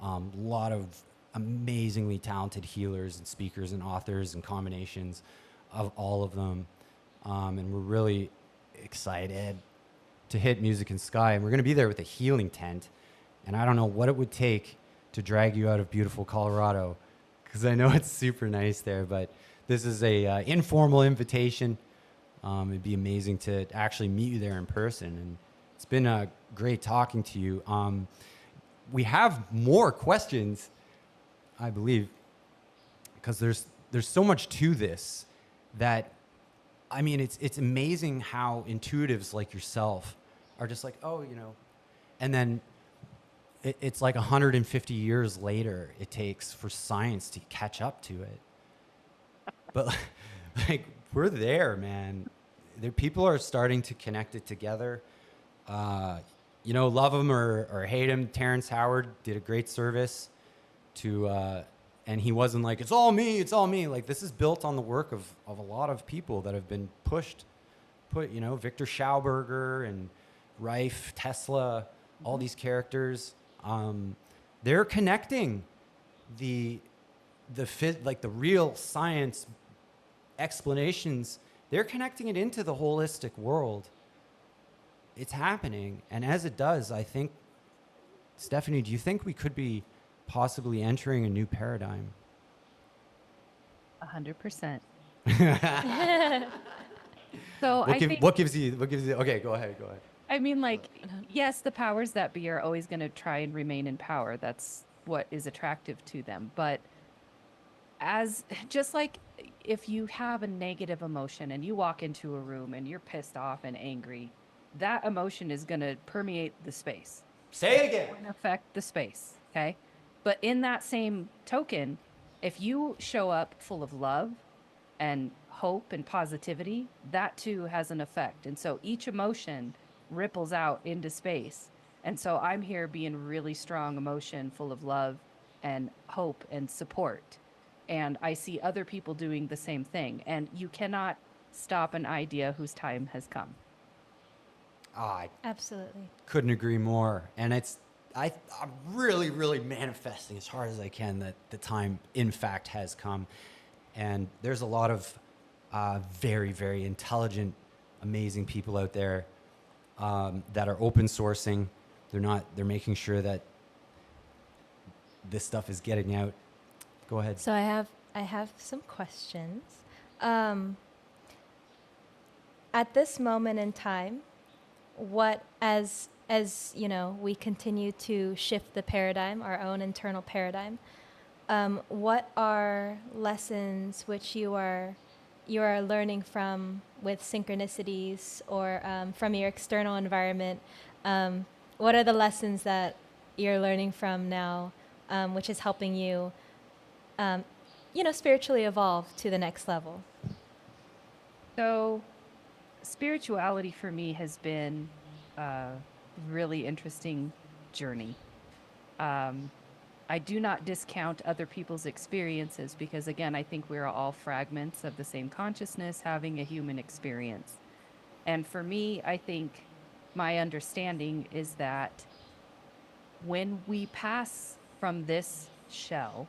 A lot of amazingly talented healers and speakers and authors and combinations of all of them, and we're really excited to hit Music and Sky. And we're going to be there with a healing tent, and I don't know what it would take to drag you out of beautiful Colorado, because I know it's super nice there, but this is a informal invitation. It'd be amazing to actually meet you there in person, and it's been great talking to you. We have more questions, I believe, because there's so much to this that, I mean, it's amazing how intuitives like yourself are just like, oh, and then it's like 150 years later it takes for science to catch up to it. But like, we're there, man. People are starting to connect it together. Love him or hate him, Terrence Howard did a great service and he wasn't like, it's all me. Like, this is built on the work of a lot of people that have been put, Victor Schauberger and Rife, Tesla, all these characters. They're connecting the real science explanations. They're connecting it into the holistic world. It's happening. And as it does, I think, Stephanie, do you think we could be possibly entering a new paradigm? 100%. So what gives you, okay, go ahead. I mean, like, yes, the powers that be are always going to try and remain in power. That's what is attractive to them. But just like if you have a negative emotion and you walk into a room and you're pissed off and angry, that emotion is going to permeate the space. Say it again. And affect the space, okay? But in that same token, if you show up full of love and hope and positivity, that too has an effect. And so each emotion ripples out into space. And so I'm here being really strong emotion, full of love and hope and support. And I see other people doing the same thing. And you cannot stop an idea whose time has come. I Absolutely. couldn't agree more. And I'm really, really manifesting as hard as I can that the time, in fact, has come. And there's a lot of very, very intelligent, amazing people out there that are open sourcing. They're making sure that this stuff is getting out. Go ahead. So I have some questions. At this moment in time, what as we continue to shift the paradigm, our own internal paradigm, what are lessons which you are learning from with synchronicities or from your external environment? What are the lessons that you're learning from now, which is helping you, spiritually evolve to the next level? So spirituality for me has been a really interesting journey. I do not discount other people's experiences because, again, I think we're all fragments of the same consciousness having a human experience. And for me, I think my understanding is that when we pass from this shell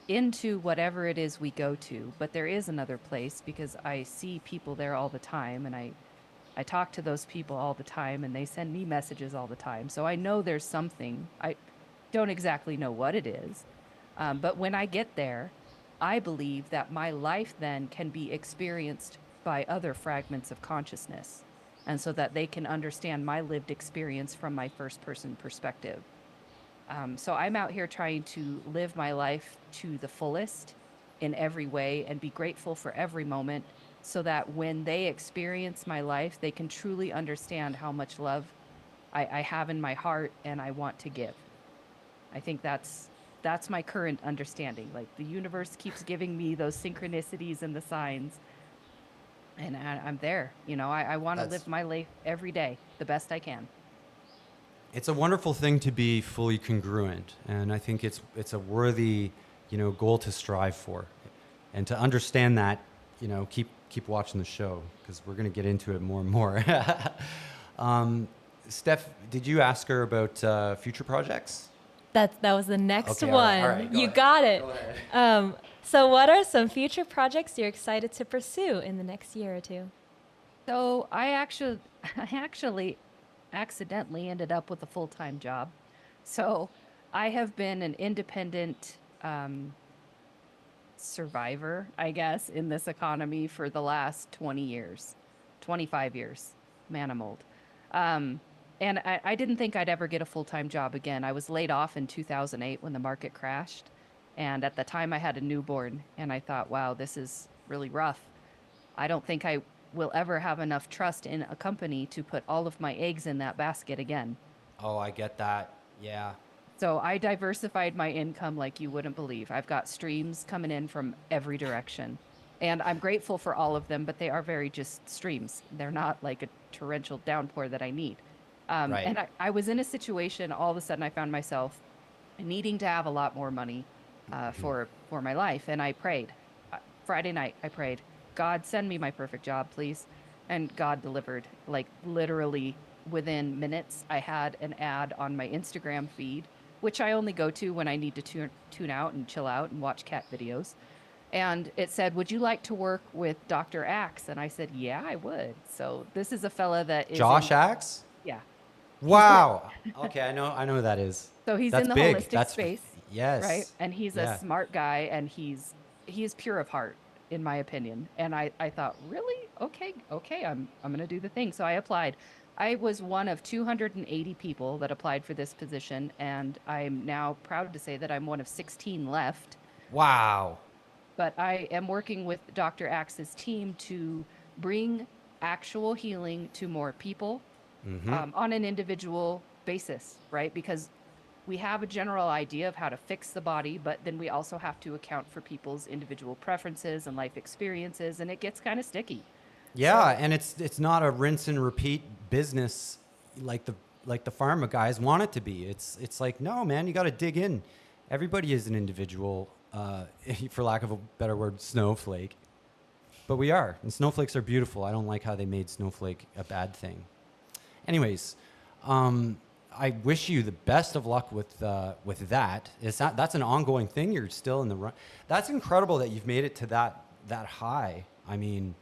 into whatever it is we go to, but there is another place because I see people there all the time and I talk to those people all the time and they send me messages all the time. So I know there's something. don't exactly know what it is. But when I get there, I believe that my life then can be experienced by other fragments of consciousness. And so that they can understand my lived experience from my first person perspective. So I'm out here trying to live my life to the fullest in every way and be grateful for every moment so that when they experience my life, they can truly understand how much love I have in my heart and I want to give. I think that's my current understanding. Like the universe keeps giving me those synchronicities and the signs. And I'm there. You know, I want to live my life every day the best I can. It's a wonderful thing to be fully congruent, and I think it's a worthy, goal to strive for, and to understand that, keep watching the show because we're going to get into it more and more. Steph, did you ask her about future projects? That was the next Okay, one. all right, go You ahead. got it. Go ahead. So what are some future projects you're excited to pursue in the next year or two? So I actually accidentally ended up with a full-time job. So I have been an independent survivor, I guess, in this economy for the last 20 years, 25 years. Man, I'm old. And I didn't think I'd ever get a full-time job again. I was laid off in 2008 when the market crashed. And at the time I had a newborn and I thought, wow, this is really rough. I don't think I will ever have enough trust in a company to put all of my eggs in that basket again. Oh, I get that. Yeah. So I diversified my income like you wouldn't believe. I've got streams coming in from every direction. And I'm grateful for all of them, but they are very just streams. They're not like a torrential downpour that I need. Right. And I was in a situation, all of a sudden I found myself needing to have a lot more money for my life. And I prayed. Friday night, I prayed, God, send me my perfect job, please. And God delivered. Like literally within minutes, I had an ad on my Instagram feed, which I only go to when I need to tune out and chill out and watch cat videos. And it said, would you like to work with Dr. Axe? And I said, yeah, I would. So this is a fella that is Josh Axe? Yeah. Wow. Okay, I know who that is. So he's That's in the big. holistic space. Yes. Right. And he's Yeah. a smart guy and he is pure of heart, in my opinion. And I thought, really? Okay, I'm going to do the thing. So I applied. I was one of 280 people that applied for this position. And I'm now proud to say that I'm one of 16 left. Wow. But I am working with Dr. Axe's team to bring actual healing to more people on an individual basis, right? Because we have a general idea of how to fix the body, but then we also have to account for people's individual preferences and life experiences, and it gets kind of sticky. Yeah, and it's not a rinse and repeat business like the pharma guys want it to be. It's like, no, man, you got to dig in. Everybody is an individual, for lack of a better word, snowflake. But we are, and snowflakes are beautiful. I don't like how they made snowflake a bad thing. Anyways, I wish you the best of luck with that. That's an ongoing thing. You're still in the run. That's incredible that you've made it to that high. I mean,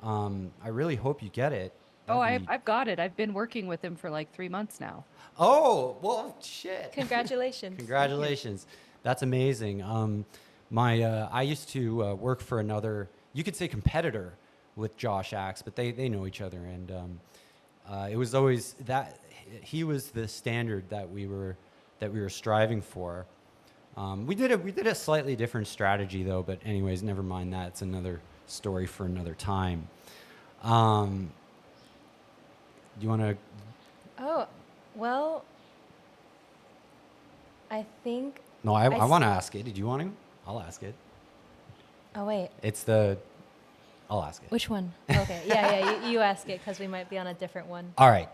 I really hope you get it. I've got it. I've been working with him for like 3 months now. Oh, well, shit. Congratulations. Congratulations. That's amazing. I used to work for another, you could say competitor with Josh Axe, but they know each other. And it was always that he was the standard that we were striving for. We did a slightly different strategy though, but anyways, never mind that. It's another story for another time. Do you want to? Oh, well, I think. No, I want to ask it. Did you want to? I'll ask it. Oh, wait. I'll ask it. Which one? Okay. Yeah. You ask it because we might be on a different one. All right.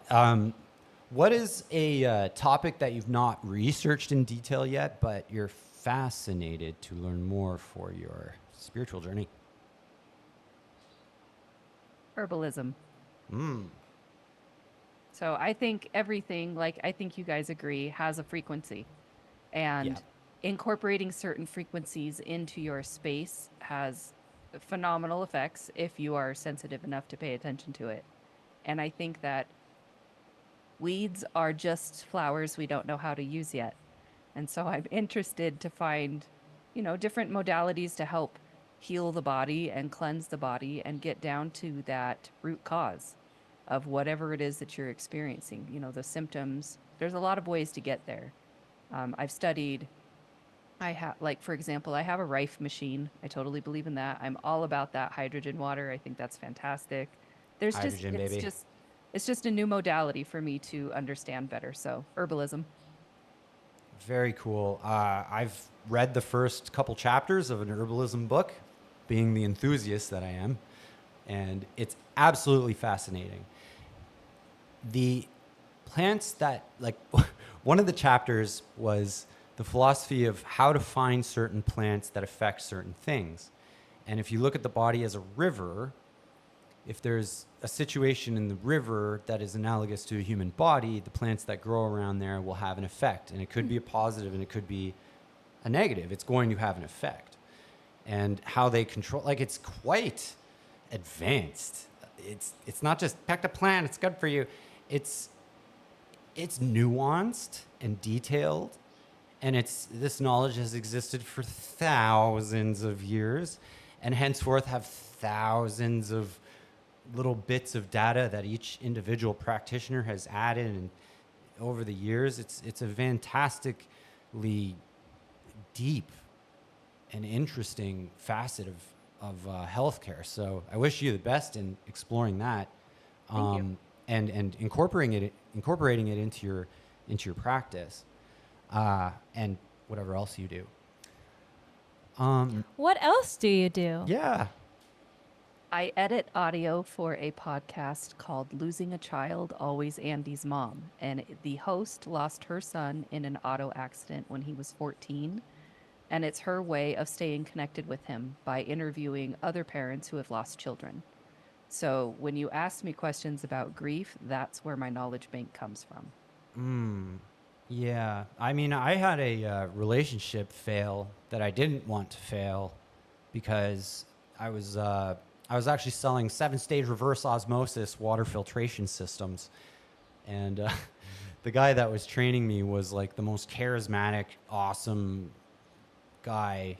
What is a topic that you've not researched in detail yet, but you're fascinated to learn more for your spiritual journey? Herbalism. So I think everything, like I think you guys agree, has a frequency. And incorporating certain frequencies into your space has phenomenal effects if you are sensitive enough to pay attention to it. And I think that weeds are just flowers we don't know how to use yet. And so I'm interested to find, different modalities to help heal the body and cleanse the body and get down to that root cause of whatever it is that you're experiencing, the symptoms. There's a lot of ways to get there. I've studied, like, for example, I have a Rife machine. I totally believe in that. I'm all about that hydrogen water. I think that's fantastic. Hydrogen, baby. It's just a new modality for me to understand better. So herbalism. Very cool. I've read the first couple chapters of an herbalism book, being the enthusiast that I am, and it's absolutely fascinating. The plants that, like, one of the chapters was the philosophy of how to find certain plants that affect certain things. And if you look at the body as a river, if there's a situation in the river that is analogous to a human body, the plants that grow around there will have an effect. And it could be a positive and it could be a negative. It's going to have an effect. And how they control, like, it's quite advanced. It's not just pick a plant, it's good for you. It's nuanced and detailed. And this knowledge has existed for thousands of years, and henceforth have thousands of little bits of data that each individual practitioner has added, and over the years, it's a fantastically deep and interesting facet of healthcare. So I wish you the best in exploring that, Thank you. and incorporating it into your practice, and whatever else you do. What else do you do? Yeah. I edit audio for a podcast called Losing a Child, Always Andy's Mom. And the host lost her son in an auto accident when he was 14. And it's her way of staying connected with him by interviewing other parents who have lost children. So when you ask me questions about grief, that's where my knowledge bank comes from. Yeah. I mean, I had a relationship fail that I didn't want to fail because I was actually selling 7-stage reverse osmosis water filtration systems. And the guy that was training me was like the most charismatic, awesome guy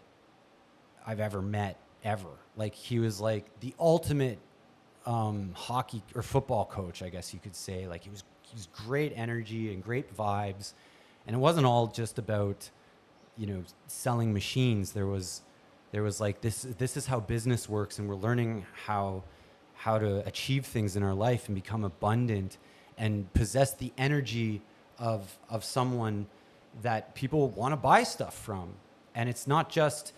I've ever met, ever. Like, he was like the ultimate hockey or football coach, I guess you could say. Like, he was great energy and great vibes. And it wasn't all just about, selling machines. There was like, this is how business works, and we're learning how to achieve things in our life and become abundant and possess the energy of someone that people want to buy stuff from. And it's not just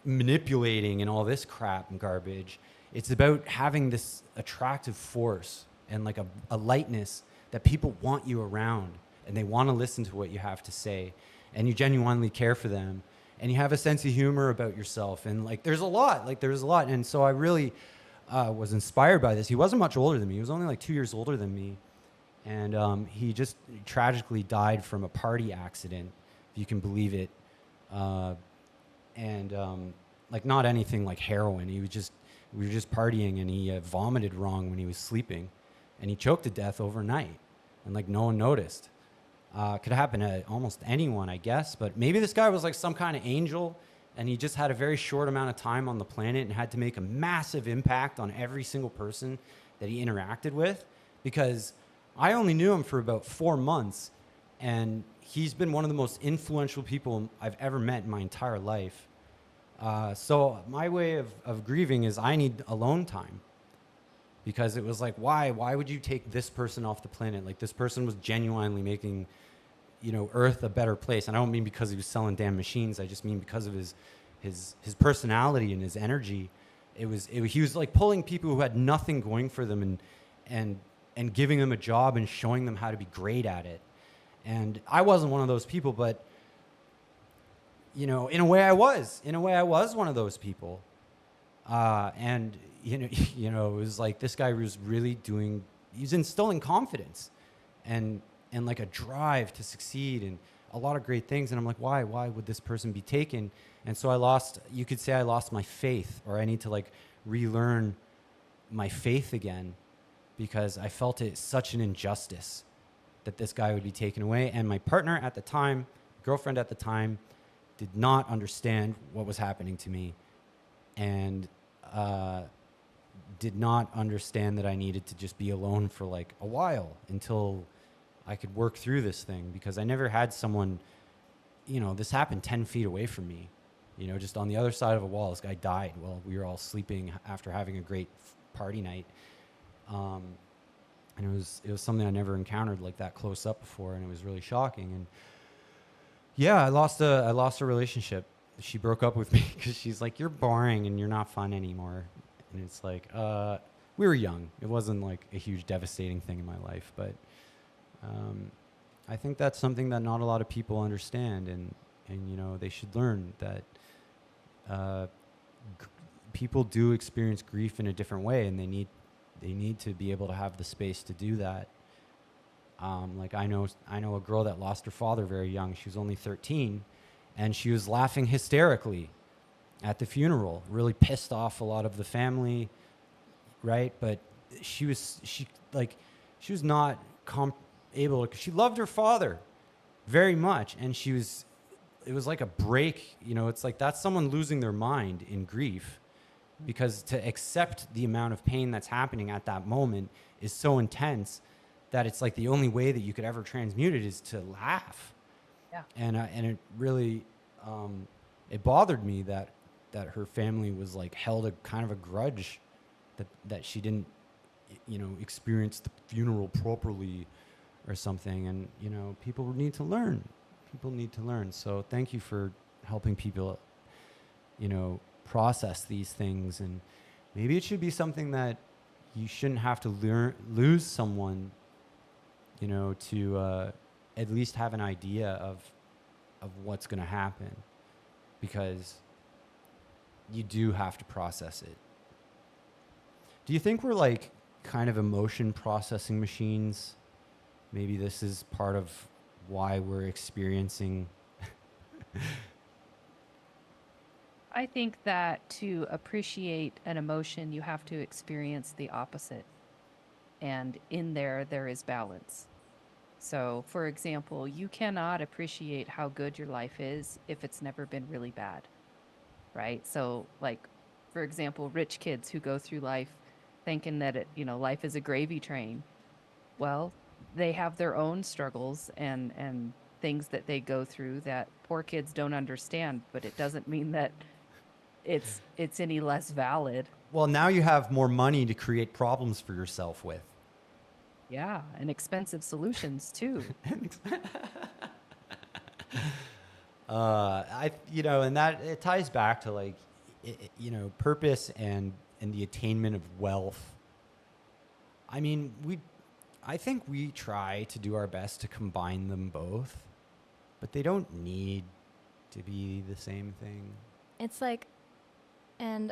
manipulating and all this crap and garbage. It's about having this attractive force and like a lightness that people want you around, and they want to listen to what you have to say, and you genuinely care for them, and you have a sense of humor about yourself. And there's a lot. And so I really was inspired by this. He wasn't much older than me. He was only like 2 years older than me. And he just tragically died from a party accident, if you can believe it. Not anything like heroin. We were just partying, and he vomited wrong when he was sleeping, and he choked to death overnight, and no one noticed. Could happen to almost anyone, I guess, but maybe this guy was like some kind of angel, and he just had a very short amount of time on the planet and had to make a massive impact on every single person that he interacted with, because I only knew him for about 4 months, and he's been one of the most influential people I've ever met in my entire life. So my way of grieving is I need alone time, because it was like, why would you take this person off the planet? Like, this person was genuinely making, Earth a better place. And I don't mean because he was selling damn machines. I just mean because of his personality and his energy. He was like pulling people who had nothing going for them and giving them a job and showing them how to be great at it. And I wasn't one of those people, but in a way I was one of those people. And it was like, this guy was really he's instilling confidence and like a drive to succeed and a lot of great things. And I'm like, why would this person be taken? And so you could say I lost my faith, or I need to relearn my faith again, because I felt it such an injustice that this guy would be taken away. And my partner at the time, girlfriend at the time did not understand what was happening to me, and did not understand that I needed to just be alone for like a while until I could work through this thing, because I never had someone, this happened 10 feet away from me, just on the other side of a wall. This guy died while we were all sleeping after having a great party night. And it was something I never encountered like that close up before, and it was really shocking. And yeah, I lost a relationship. She broke up with me because she's like, "You're boring and you're not fun anymore." And it's like, we were young. It wasn't like a huge devastating thing in my life, but I think that's something that not a lot of people understand, and they should learn that people do experience grief in a different way, and they need to be able to have the space to do that. Like I know a girl that lost her father very young. She was only 13, and she was laughing hysterically at the funeral, really pissed off a lot of the family, right? But she was not able to. She loved her father very much, and it was like a break. It's like that's someone losing their mind in grief, because to accept the amount of pain that's happening at that moment is so intense that it's like the only way that you could ever transmute it is to laugh. Yeah. And it really, it bothered me that her family was like held a kind of a grudge that she didn't, experience the funeral properly or something. And, people need to learn. People need to learn. So thank you for helping people, process these things. And maybe it should be something that you shouldn't have to lose someone, to at least have an idea of what's going to happen, because you do have to process it. Do you think we're like kind of emotion processing machines? Maybe this is part of why we're experiencing. I think that to appreciate an emotion, you have to experience the opposite. And in there is balance. So, for example, you cannot appreciate how good your life is if it's never been really bad, right? So, like, for example, rich kids who go through life thinking that life is a gravy train. Well, they have their own struggles and things that they go through that poor kids don't understand, but it doesn't mean that it's any less valid. Well, now you have more money to create problems for yourself with. Yeah, and expensive solutions too. And that it ties back to like, purpose and the attainment of wealth. I mean, I think we try to do our best to combine them both, but they don't need to be the same thing. It's like, and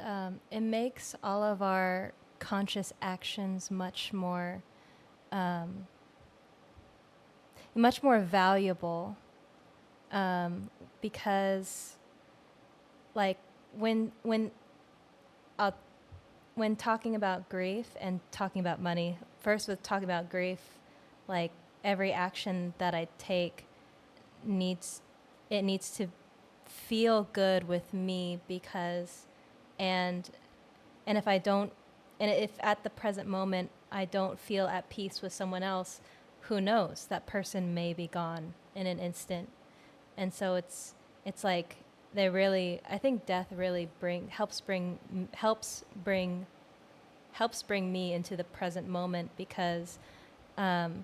it makes all of our conscious actions much more valuable, because like when talking about grief and talking about money, first with talking about grief, like every action that I take needs to feel good with me, because and if I don't, and if at the present moment I don't feel at peace with someone else, who knows, that person may be gone in an instant. And so it's like I think death really helps bring me into the present moment, because I'm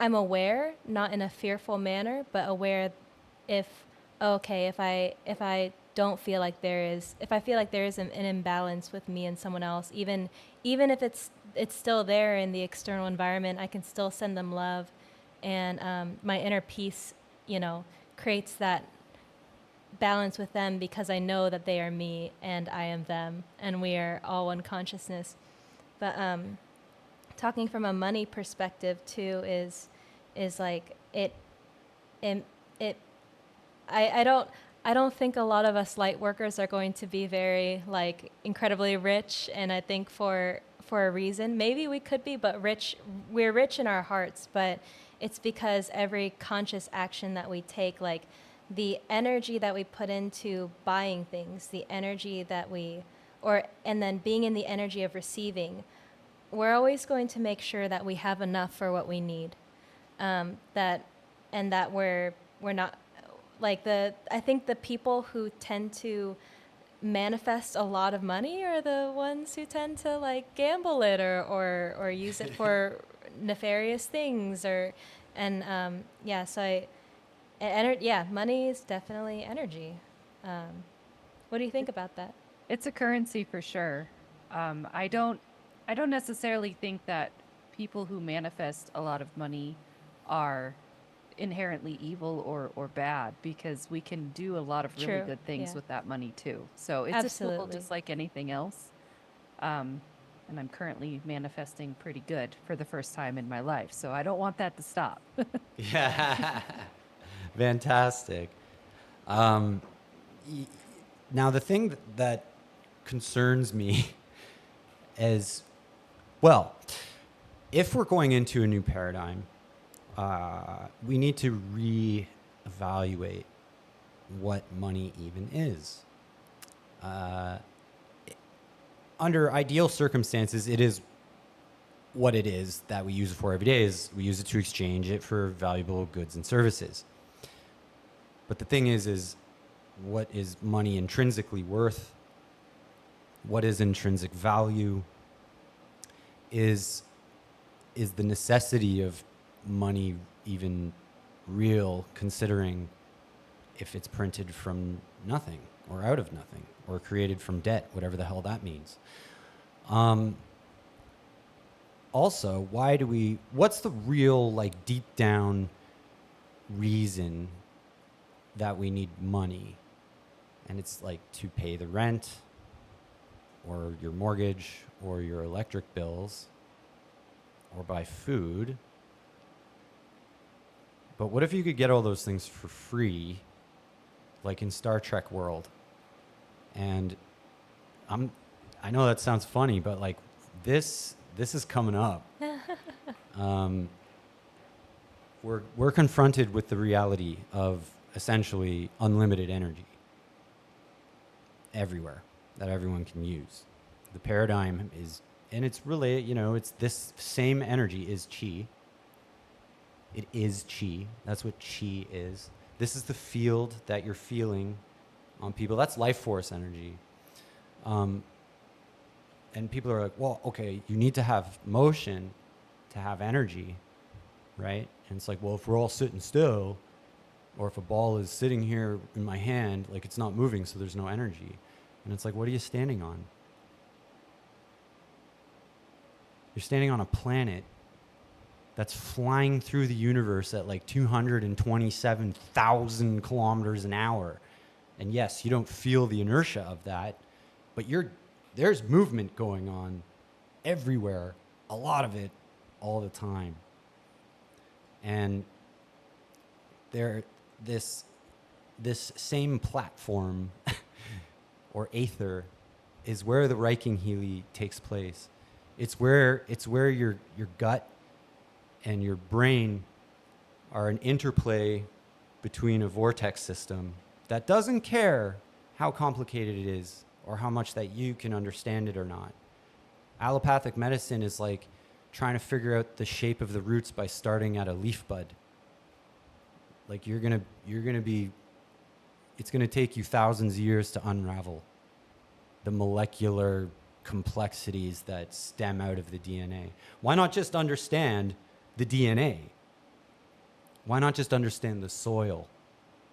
aware, not in a fearful manner, but aware if I don't feel like if I feel like there is an imbalance with me and someone else, even if it's still there in the external environment, I can still send them love, and my inner peace, creates that balance with them, because I know that they are me and I am them, and we are all one consciousness. But talking from a money perspective too is like I don't think a lot of us light workers are going to be very like incredibly rich, and I think for a reason. Maybe we could be, but we're rich in our hearts, but it's because every conscious action that we take, like the energy that we put into buying things, the energy that and then being in the energy of receiving, we're always going to make sure that we have enough for what we need. That we're not like I think the people who tend to manifest a lot of money are the ones who tend to like gamble it or use it for nefarious things money is definitely energy. What do you think about that? It's a currency for sure. I don't necessarily think that people who manifest a lot of money are inherently evil or bad, because we can do a lot of really True. good things Yeah. with that money too. So it's a tool Absolutely. just like anything else. And I'm currently manifesting pretty good for the first time in my life. So I don't want that to stop. Yeah. Fantastic. Now, the thing that concerns me is, well, if we're going into a new paradigm, we need to reevaluate what money even is. Under ideal circumstances, it is what it is that we use it for every day. Is we use it to exchange it for valuable goods and services. But the thing is what is money intrinsically worth? What is intrinsic value? Is the necessity of money even real, considering if it's printed from nothing or out of nothing or created from debt, whatever the hell that means? Also, what's the real, like, deep down reason that we need money? And it's like to pay the rent or your mortgage or your electric bills or buy food. But what if you could get all those things for free, like in Star Trek world? And I know that sounds funny, but like this is coming up. We're confronted with the reality of essentially unlimited energy everywhere that everyone can use. The paradigm is, and it's really, it's this same energy is chi. It is chi. That's what chi is. This is the field that you're feeling on people. That's life force energy. And people are like, well, okay, you need to have motion to have energy, right? And it's like, well, if we're all sitting still, or if a ball is sitting here in my hand, like it's not moving, so there's no energy. And it's like, what are you standing on? You're standing on a planet that's flying through the universe at like 227,000 kilometers an hour. And yes, you don't feel the inertia of that, but there's movement going on everywhere, a lot of it all the time. And this same platform or aether is where the Reiki healing takes place. It's where your gut and your brain are an interplay between a vortex system that doesn't care how complicated it is or how much that you can understand it or not. Allopathic medicine is like trying to figure out the shape of the roots by starting at a leaf bud. Like it's gonna take you thousands of years to unravel the molecular complexities that stem out of the DNA. Why not just understand the DNA? Why not just understand the soil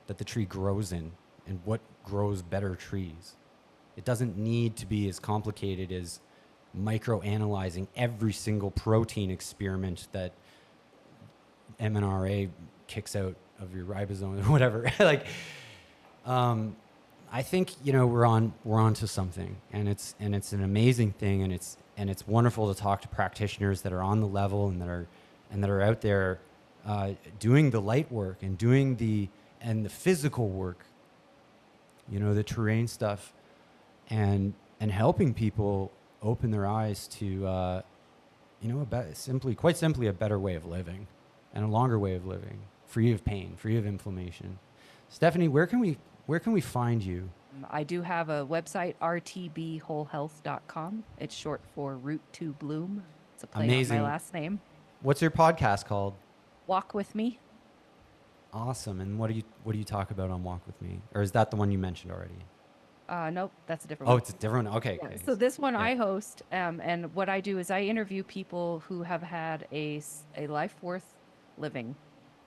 that the tree grows in and what grows better trees? It doesn't need to be as complicated as microanalyzing every single protein experiment that mRNA kicks out of your ribosome or whatever. I think we're on to something, and it's an amazing thing, and it's wonderful to talk to practitioners that are on the level and that are out there doing the light work and doing the physical work, the terrain stuff, and helping people open their eyes to quite simply a better way of living. and a longer way of living, free of pain, free of inflammation. Stephanie, where can we find you? I do have a website, rtbwholehealth.com. It's short for Root to Bloom. It's a play Amazing. on my last name. What's your podcast called? Walk with me. Awesome. And what do you talk about on Walk With Me? Or is that the one you mentioned already? Nope, that's a different Oh, one. it's a different one. Okay. Yeah, Okay. so this one Yeah. I host, and what I do is I interview people who have had a life worth living.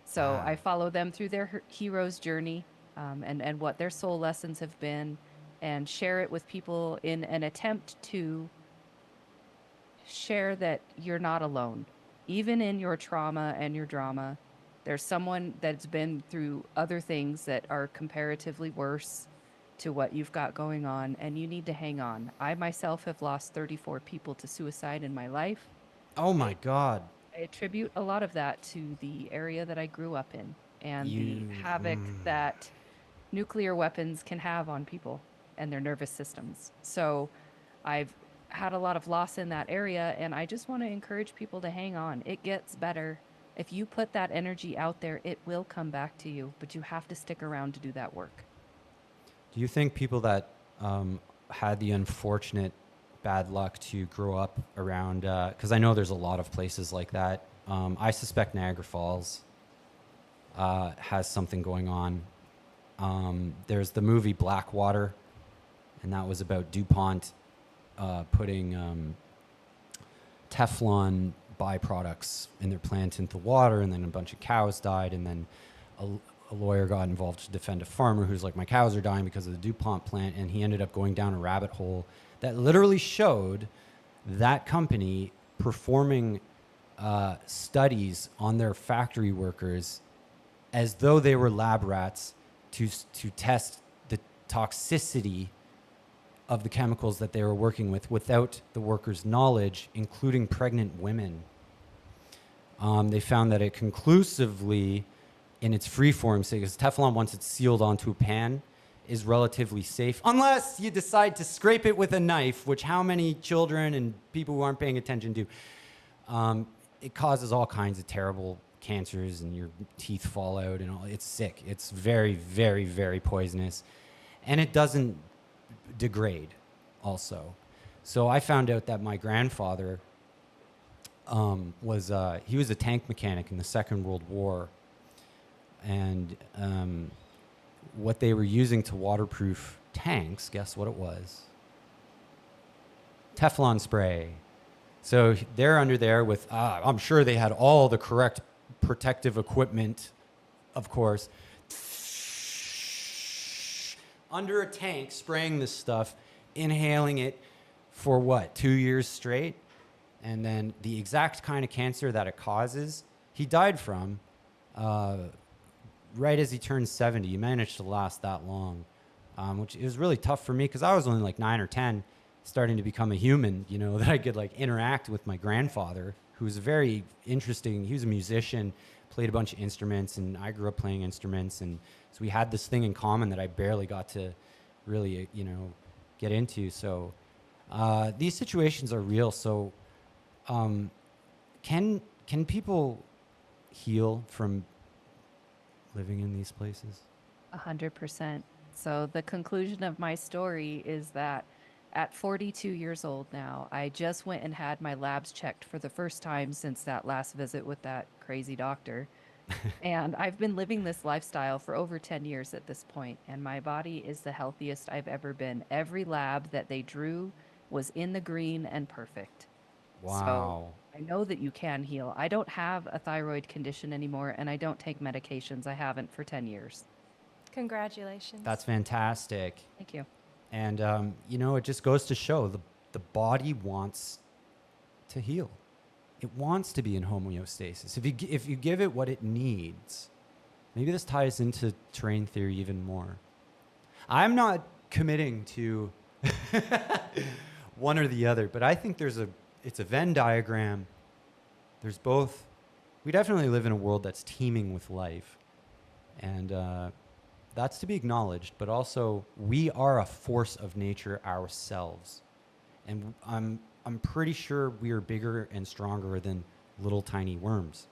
So Ah. I follow them through their hero's journey, and what their soul lessons have been, and share it with people in an attempt to share that you're not alone. Even in your trauma and your drama, there's someone that's been through other things that are comparatively worse to what you've got going on, and you need to hang on. I myself have lost 34 people to suicide in my life. Oh my God. I attribute a lot of that to the area that I grew up in and the You- havoc that nuclear weapons can have on people and their nervous systems. So I've had a lot of loss in that area, and I just want to encourage people to hang on. It gets better. If you put that energy out there, it will come back to you, but you have to stick around to do that work. Do you think people that had the unfortunate bad luck to grow up around, because I know there's a lot of places like that. I suspect Niagara Falls has something going on. There's the movie Blackwater, and that was about DuPont putting Teflon byproducts in their plant into water, and then a bunch of cows died, and then a lawyer got involved to defend a farmer who's like, my cows are dying because of the DuPont plant, and he ended up going down a rabbit hole that literally showed that company performing studies on their factory workers as though they were lab rats to test the toxicity of the chemicals that they were working with without the workers' knowledge, including pregnant women. They found that it conclusively, in its free form, because Teflon, once it's sealed onto a pan, is relatively safe, unless you decide to scrape it with a knife, which how many children and people who aren't paying attention do. It causes all kinds of terrible cancers, and your teeth fall out, and all. It's sick. It's very, very, very poisonous, and it doesn't degrade also. So I found out that my grandfather was a tank mechanic in the Second World War, and what they were using to waterproof tanks, guess what it was? Teflon spray. So they're under there with, I'm sure they had all the correct protective equipment, of course, under a tank, spraying this stuff, inhaling it for what, 2 years straight? And then the exact kind of cancer that it causes, he died from right as he turned 70. He managed to last that long, which is really tough for me because I was only like 9 or 10, starting to become a human, that I could like interact with my grandfather, who was very interesting. He was a musician, played a bunch of instruments, and I grew up playing instruments. And so we had this thing in common that I barely got to really, get into. So these situations are real. So can people heal from living in these places? 100%. So the conclusion of my story is that at 42 years old now, I just went and had my labs checked for the first time since that last visit with that crazy doctor. And I've been living this lifestyle for over 10 years at this point, and my body is the healthiest I've ever been. Every lab that they drew was in the green and perfect. Wow. So I know that you can heal. I don't have a thyroid condition anymore, and I don't take medications. I haven't for 10 years. Congratulations. That's fantastic. Thank you. And, it just goes to show the body wants to heal. It wants to be in homeostasis. If you give it what it needs, maybe this ties into terrain theory even more. I'm not committing to one or the other, but I think it's a Venn diagram. There's both. We definitely live in a world that's teeming with life. And that's to be acknowledged, but also we are a force of nature ourselves. And I'm pretty sure we are bigger and stronger than little tiny worms.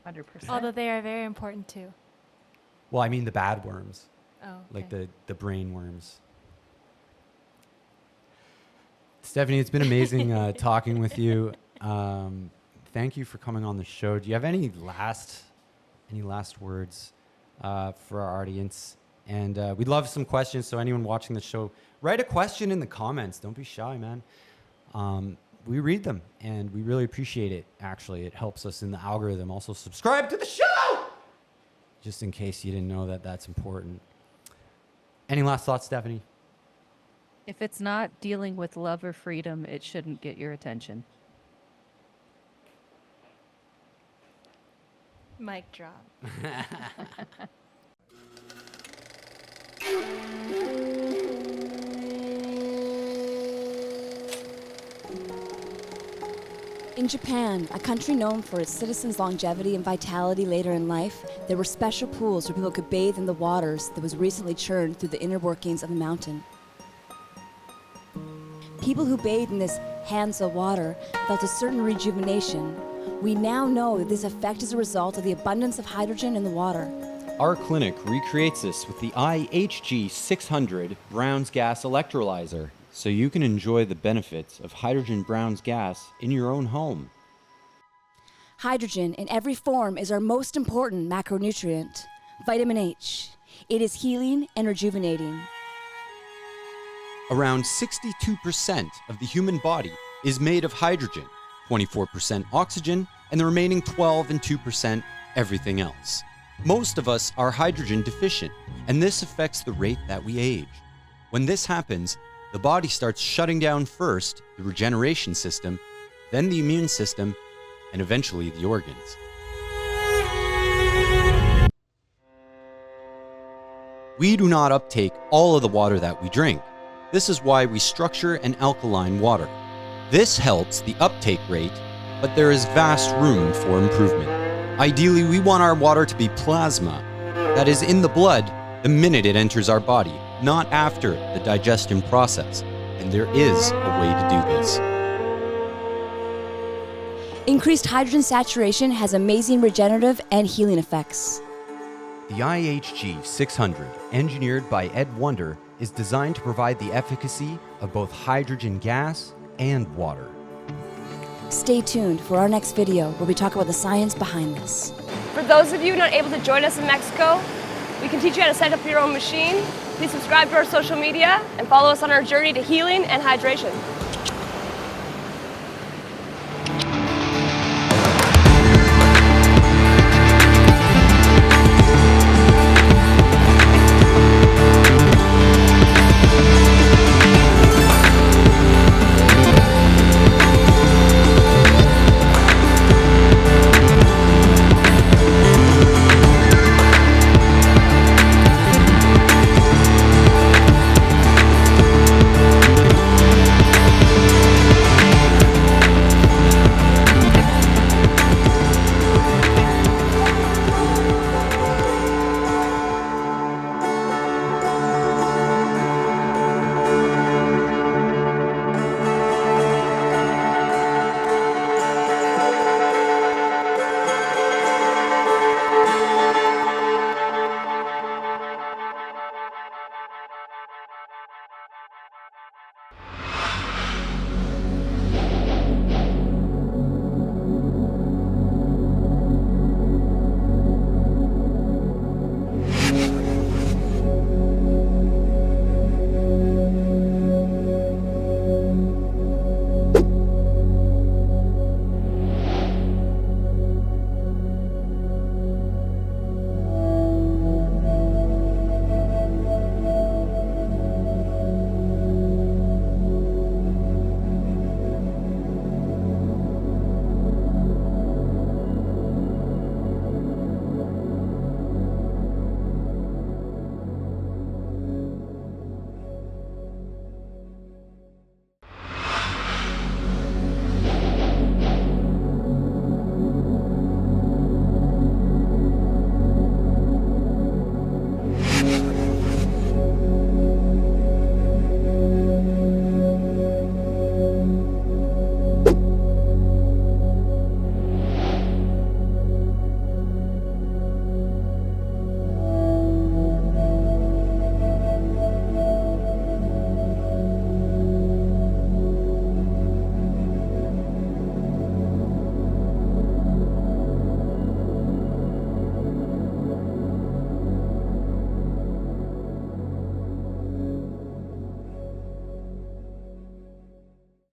100%. Although they are very important too. Well, I mean the bad worms, Oh, like okay. the brain worms. Stephanie, it's been amazing talking with you. Thank you for coming on the show. Do you have any last words for our audience? And we'd love some questions. So anyone watching the show, write a question in the comments. Don't be shy, man. We read them, and we really appreciate it. Actually, it helps us in the algorithm. Also, subscribe to the show, just in case you didn't know that that's important. Any last thoughts, Stephanie? If it's not dealing with love or freedom, it shouldn't get your attention. Mic drop. In Japan, a country known for its citizens' longevity and vitality later in life, there were special pools where people could bathe in the waters that was recently churned through the inner workings of the mountain. People who bathed in this Hansa water felt a certain rejuvenation. We now know that this effect is a result of the abundance of hydrogen in the water. Our clinic recreates this with the IHG 600 Brown's gas electrolyzer, so you can enjoy the benefits of hydrogen Brown's gas in your own home. Hydrogen in every form is our most important macronutrient, vitamin H. It is healing and rejuvenating. Around 62% of the human body is made of hydrogen, 24% oxygen, and the remaining 12 and 2% everything else. Most of us are hydrogen deficient, and this affects the rate that we age. When this happens, the body starts shutting down first the regeneration system, then the immune system, and eventually the organs. We do not uptake all of the water that we drink. This is why we structure an alkaline water. This helps the uptake rate, but there is vast room for improvement. Ideally, we want our water to be plasma, that is in the blood the minute it enters our body, not after the digestion process. And there is a way to do this. Increased hydrogen saturation has amazing regenerative and healing effects. The IHG 600, engineered by Ed Wonder, is designed to provide the efficacy of both hydrogen gas and water. Stay tuned for our next video where we talk about the science behind this. For those of you not able to join us in Mexico, we can teach you how to set up your own machine. Please subscribe to our social media and follow us on our journey to healing and hydration.